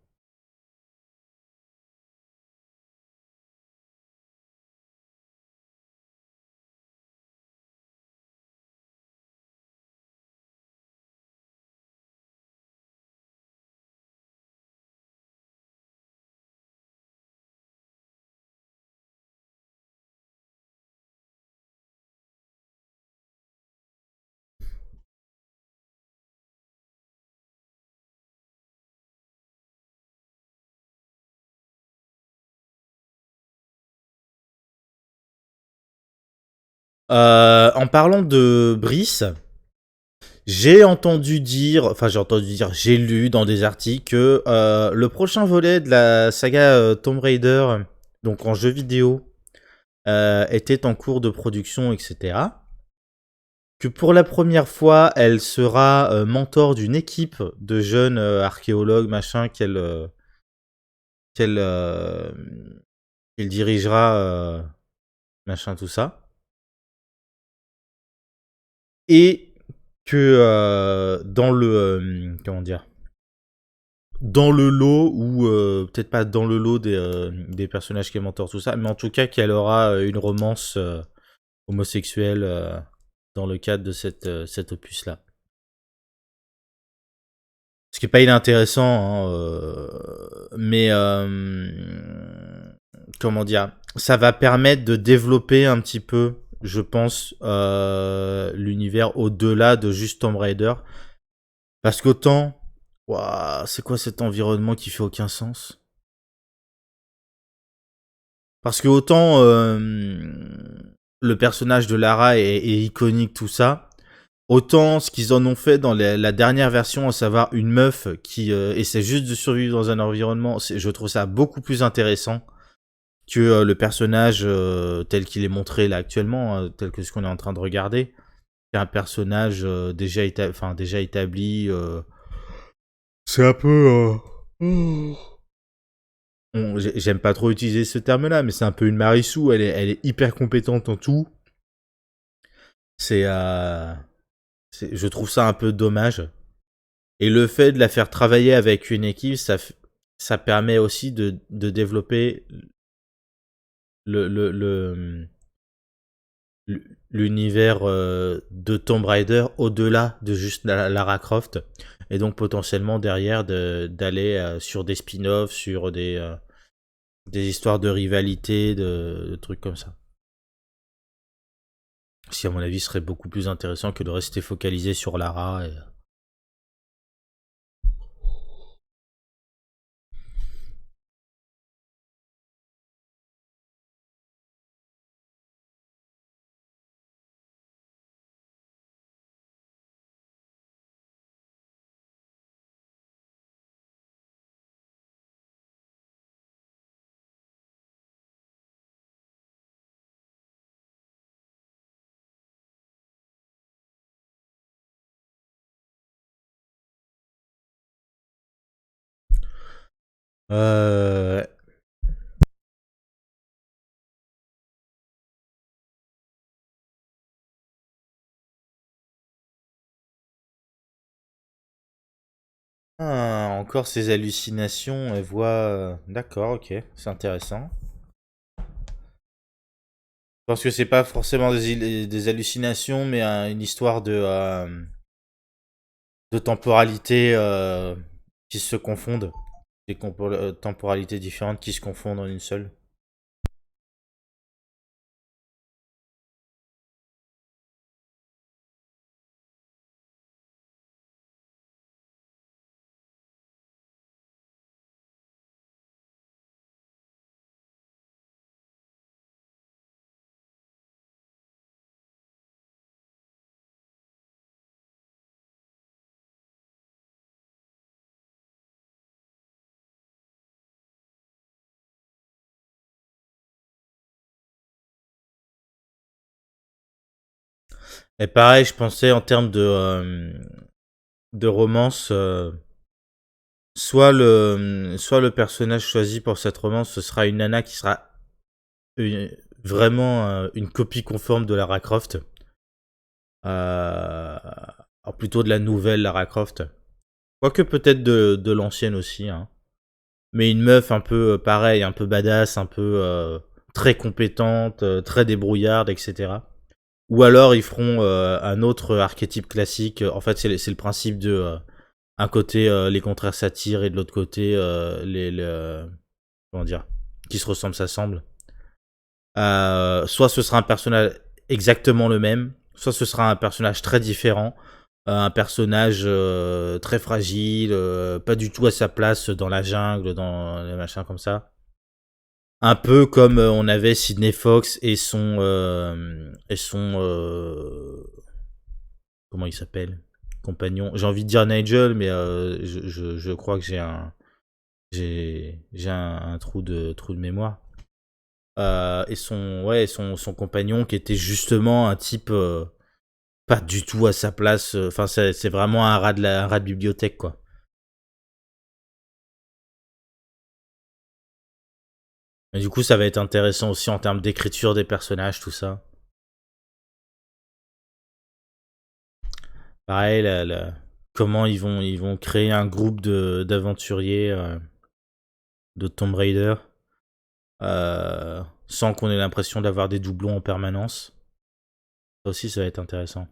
En parlant de Brice, j'ai lu dans des articles que le prochain volet de la saga Tomb Raider, donc en jeu vidéo, était en cours de production, etc. Que pour la première fois, elle sera mentor d'une équipe de jeunes archéologues, machin, qu'elle dirigera, machin, tout ça. Et que dans le comment dire, dans le lot ou peut-être pas dans le lot des personnages qui est mentor tout ça, mais en tout cas qu'elle aura une romance homosexuelle dans le cadre de cet opus là. Ce qui est pas inintéressant, hein, mais comment dire, ça va permettre de développer un petit peu, je pense, l'univers au-delà de juste Tomb Raider. Parce qu'autant, ouah, c'est quoi cet environnement qui fait aucun sens? Parce que autant le personnage de Lara est iconique, tout ça, autant ce qu'ils en ont fait dans la dernière version, à savoir une meuf qui essaie juste de survivre dans un environnement, je trouve ça beaucoup plus intéressant que le personnage tel qu'il est montré là actuellement, tel que ce qu'on est en train de regarder. C'est un personnage déjà établi. C'est un peu. J'aime pas trop utiliser ce terme-là, mais c'est un peu une Marissou. Elle est hyper compétente en tout. C'est, je trouve ça un peu dommage. Et le fait de la faire travailler avec une équipe, ça permet aussi de développer le, l'univers de Tomb Raider au-delà de juste Lara Croft. Et donc potentiellement derrière d'aller sur des spin-offs, sur des histoires de rivalité, de trucs comme ça. Ce qui à mon avis serait beaucoup plus intéressant que de rester focalisé sur Lara. Ouais. Ah, encore ces hallucinations, elle voit. D'accord, ok, c'est intéressant. Je pense que c'est pas forcément des hallucinations, mais une histoire de temporalité qui se confondent. Des temporalités différentes qui se confondent en une seule. Et pareil, je pensais en termes de romance, soit le personnage choisi pour cette romance, ce sera une nana qui sera une- vraiment une copie conforme de Lara Croft. Alors plutôt de la nouvelle Lara Croft. Quoique peut-être de l'ancienne aussi. Hein. Mais une meuf un peu pareil, un peu badass, un peu très compétente, très débrouillarde, etc. Ou alors ils feront un autre archétype classique. En fait, c'est le principe de un côté les contraires s'attirent et de l'autre côté comment dire, qui se ressemblent s'assemblent. Soit ce sera un personnage exactement le même, soit ce sera un personnage très différent, un personnage très fragile, pas du tout à sa place dans la jungle, dans les machins comme ça. Un peu comme on avait Sidney Fox et son comment il s'appelle compagnon. J'ai envie de dire Nigel, mais je crois que j'ai un trou de mémoire. Et son compagnon qui était justement un type pas du tout à sa place. Enfin, c'est vraiment un rat de bibliothèque, quoi. Et du coup, ça va être intéressant aussi en termes d'écriture des personnages, tout ça. Pareil, comment ils vont créer un groupe d'aventuriers de Tomb Raider sans qu'on ait l'impression d'avoir des doublons en permanence. Ça aussi, ça va être intéressant.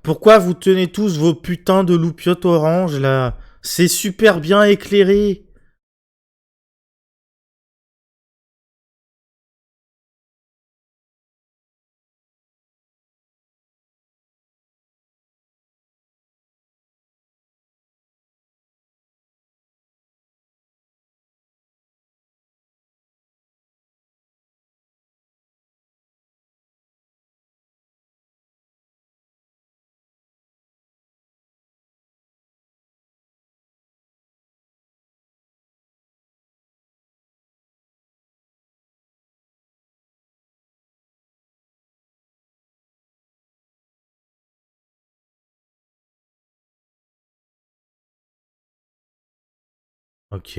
Pourquoi vous tenez tous vos putains de loupiottes oranges là? C'est super bien éclairé. Ok.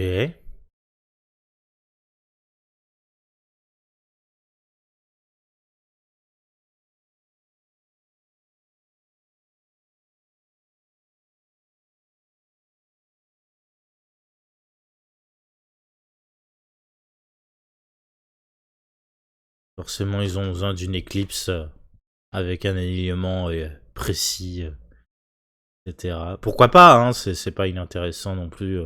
Forcément, ils ont besoin d'une éclipse avec un alignement précis, etc. Pourquoi pas, hein, c'est pas inintéressant non plus.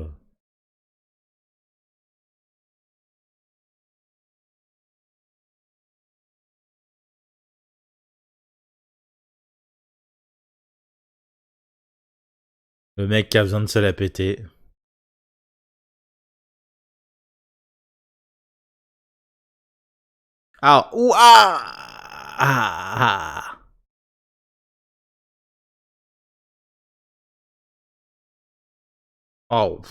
Le mec qui a besoin de se la péter. Ah, ouah. Ah! Oh!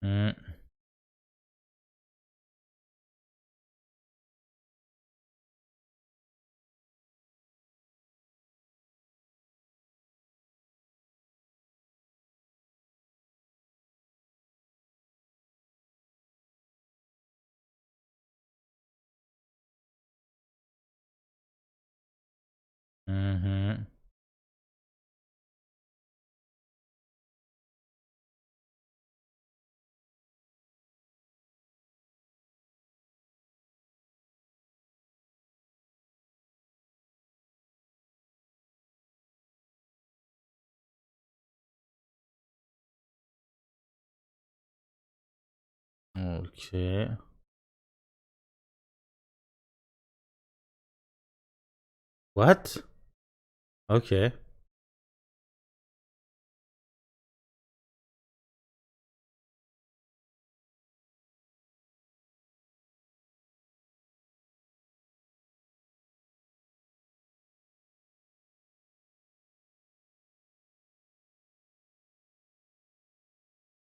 Mmh. Mmh. OK. What? OK.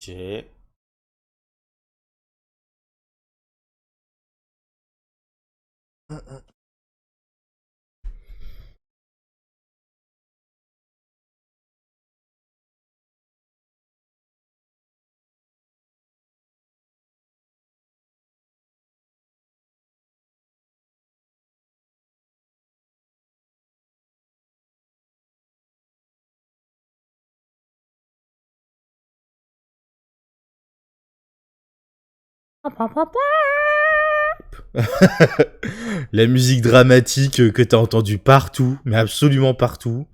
OK. La musique dramatique que t'as entendue partout, mais absolument partout.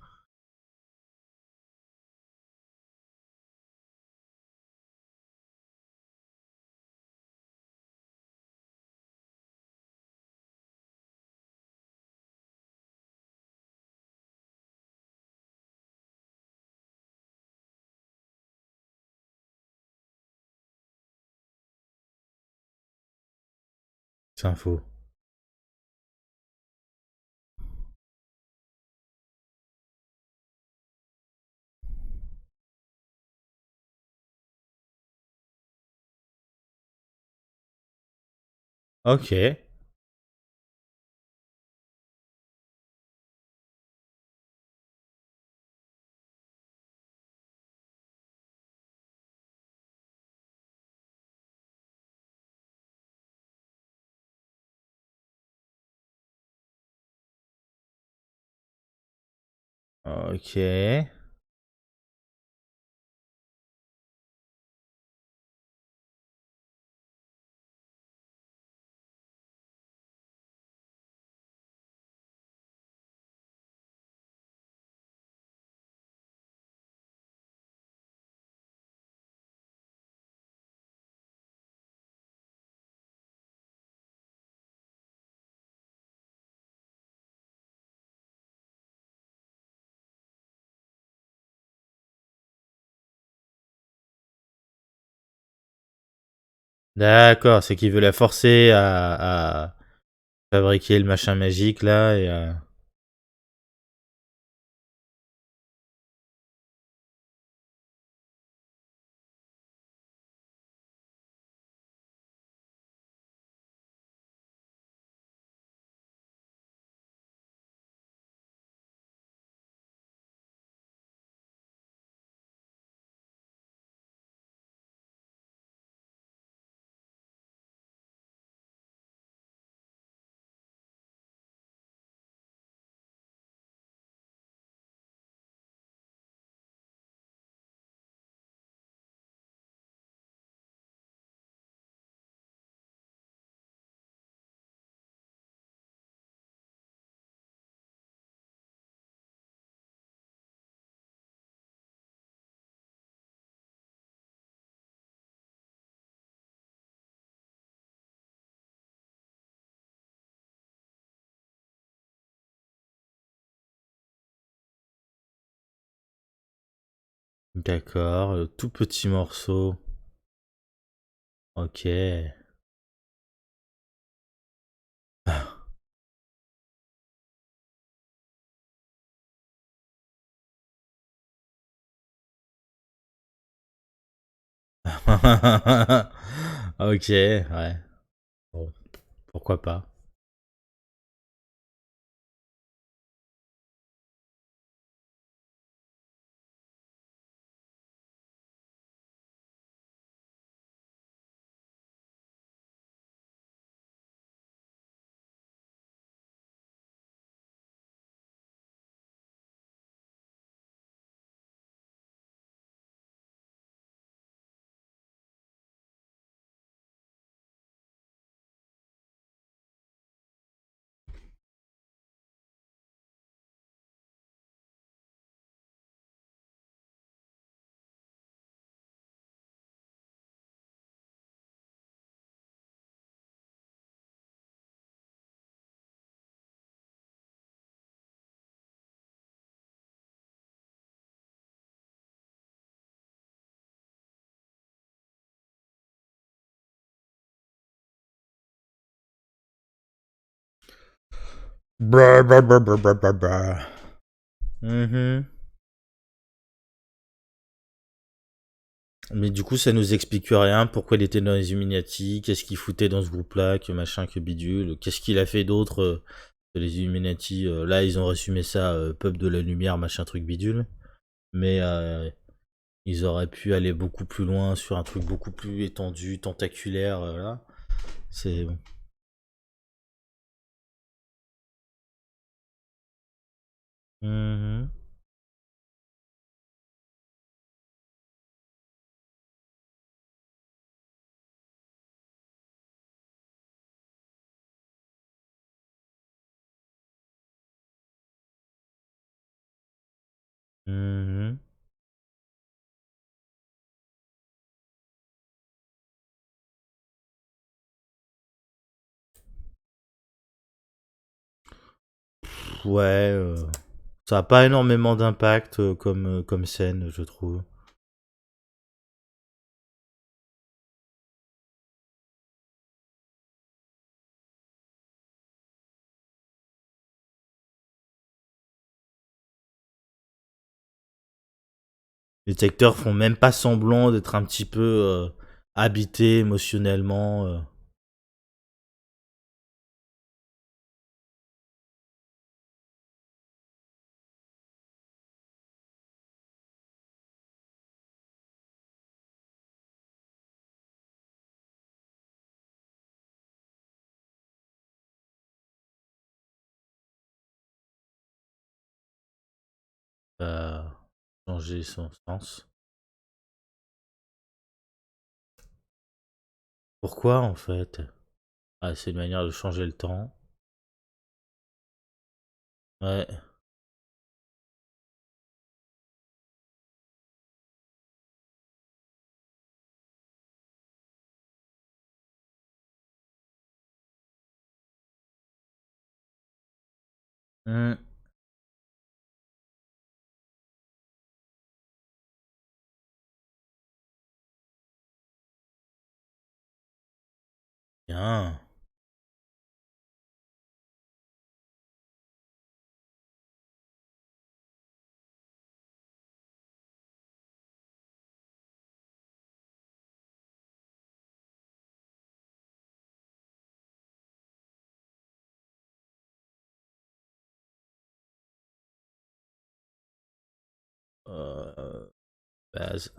C'est un faux. OK. OK. D'accord, c'est qu'il veut la forcer à fabriquer le machin magique là et D'accord, tout petit morceau. Ok. Ok, ouais. Bon, pourquoi pas. Brr, brr, brr, brr, brr, brr, brr. Mhm. Mais du coup, ça nous explique rien. Pourquoi il était dans les Illuminati, qu'est-ce qu'il foutait dans ce groupe-là, que machin, que bidule, qu'est-ce qu'il a fait d'autre que les Illuminati. Là, ils ont résumé ça, peuple de la lumière, machin, truc bidule. Mais ils auraient pu aller beaucoup plus loin sur un truc beaucoup plus étendu, tentaculaire. Là, c'est bon. Mhm. Mhm. Ouais, ça a pas énormément d'impact comme scène, je trouve. Les acteurs font même pas semblant d'être un petit peu habités émotionnellement. Changer son sens. Pourquoi en fait? Ah, c'est une manière de changer le temps. Ouais. Hmm. Bien. Euh, base.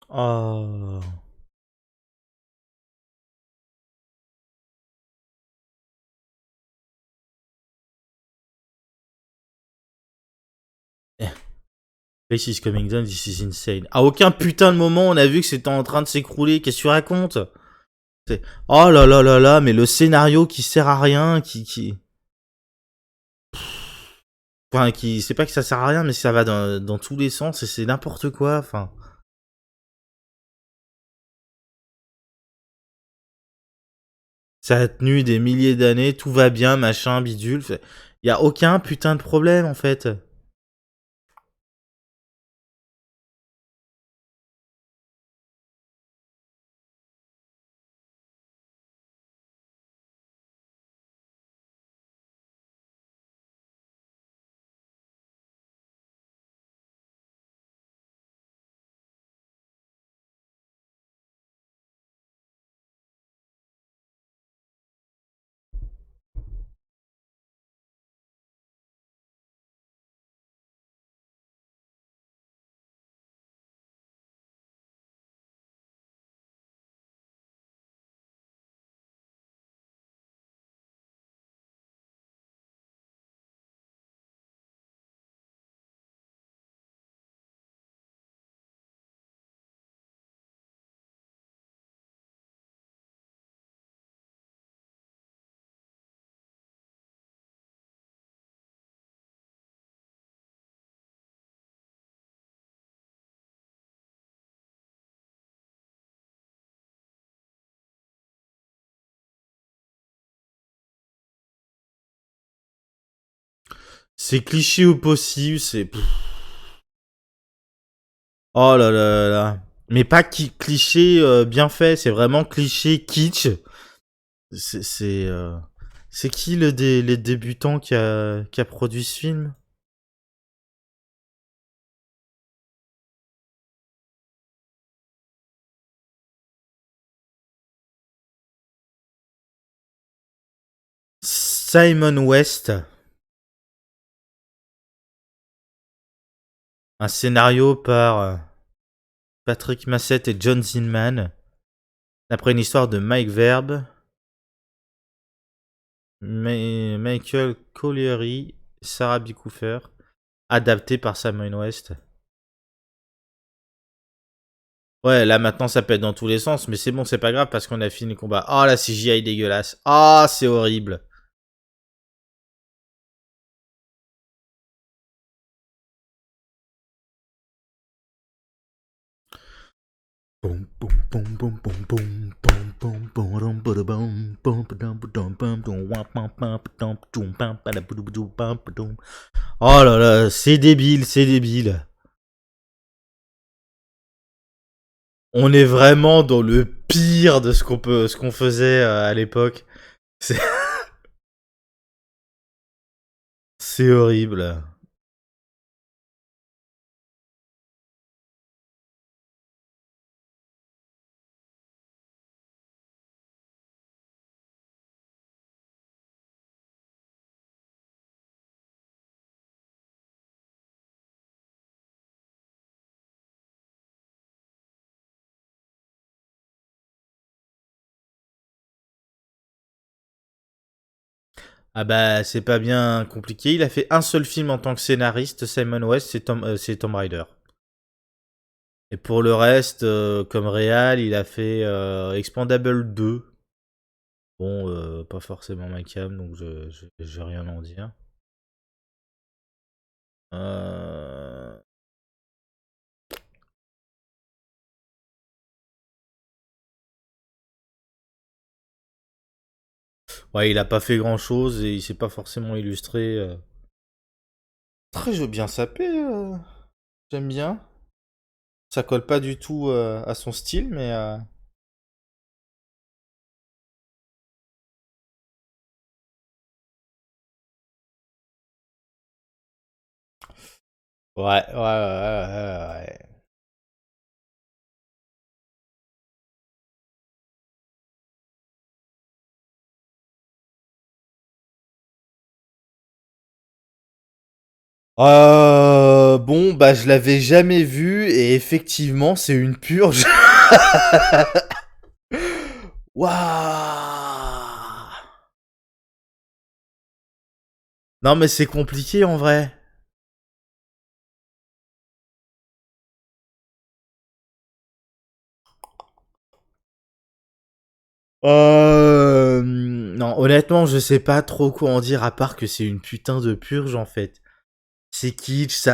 Oh. Eh, Place is coming down, this is insane. À aucun putain de moment on a vu que c'était en train de s'écrouler. Qu'est-ce que tu racontes? Oh là là là là, mais le scénario qui sert à rien, enfin, c'est pas que ça sert à rien, mais ça va dans tous les sens et c'est n'importe quoi, enfin. Ça a tenu des milliers d'années, tout va bien, machin, bidule. Y a aucun putain de problème, en fait. C'est cliché au possible, c'est... Oh là là là là. Mais pas cliché bien fait, c'est vraiment cliché kitsch. C'est... C'est c'est qui les débutants qui a produit ce film? Simon West. Un scénario par Patrick Massett et John Zinman. D'après une histoire de Mike Verb, Michael Colleary, Sarah B. Cooper. Adapté par Simon West. Ouais, là maintenant ça pète dans tous les sens, mais c'est bon, c'est pas grave parce qu'on a fini le combat. Oh la CGI dégueulasse. Ah, c'est horrible. Oh là là, c'est débile, c'est débile. On est vraiment dans le pire de ce qu'on faisait à l'époque. C'est c'est horrible. Ah bah c'est pas bien compliqué. Il a fait un seul film en tant que scénariste, Simon West, c'est Tomb Raider. Et pour le reste, comme réal, il a fait Expandable 2. Bon, pas forcément ma cam, donc j'ai rien à en dire. Euh, Ouais, il a pas fait grand chose et il s'est pas forcément illustré. Très jeu bien sapé, j'aime bien. Ça colle pas du tout à son style, mais ouais, ouais, ouais, ouais, ouais. Bon, bah je l'avais jamais vu et effectivement c'est une purge. Waouh. Non mais c'est compliqué en vrai. Non, honnêtement, je sais pas trop quoi en dire à part que c'est une putain de purge en fait. C'est kitsch,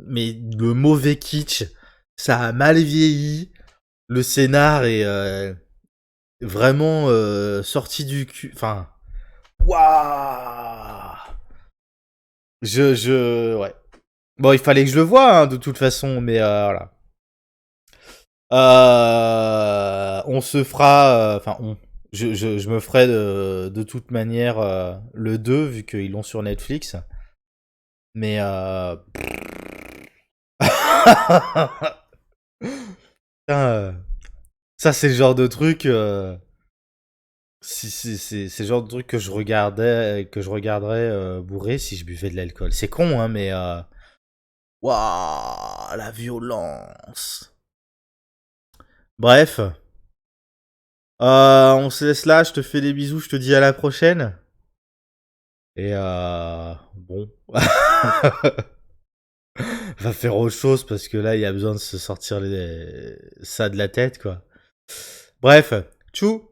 mais le mauvais kitsch, ça a mal vieilli. Le scénar est vraiment sorti du cul. Enfin, waouh. Ouais. Bon, il fallait que je le voie hein, de toute façon, mais voilà. On se fera, enfin je me ferai de toute manière le 2 vu qu'ils l'ont sur Netflix. Mais putain, ça c'est le genre de truc, c'est le genre de truc que je regarderais bourré si je buvais de l'alcool. C'est con hein, mais waouh, la violence. Bref, on se laisse là. Je te fais des bisous. Je te dis à la prochaine. Et bon, va faire autre chose parce que là, il y a besoin de se sortir ça de la tête, quoi. Bref, tchou.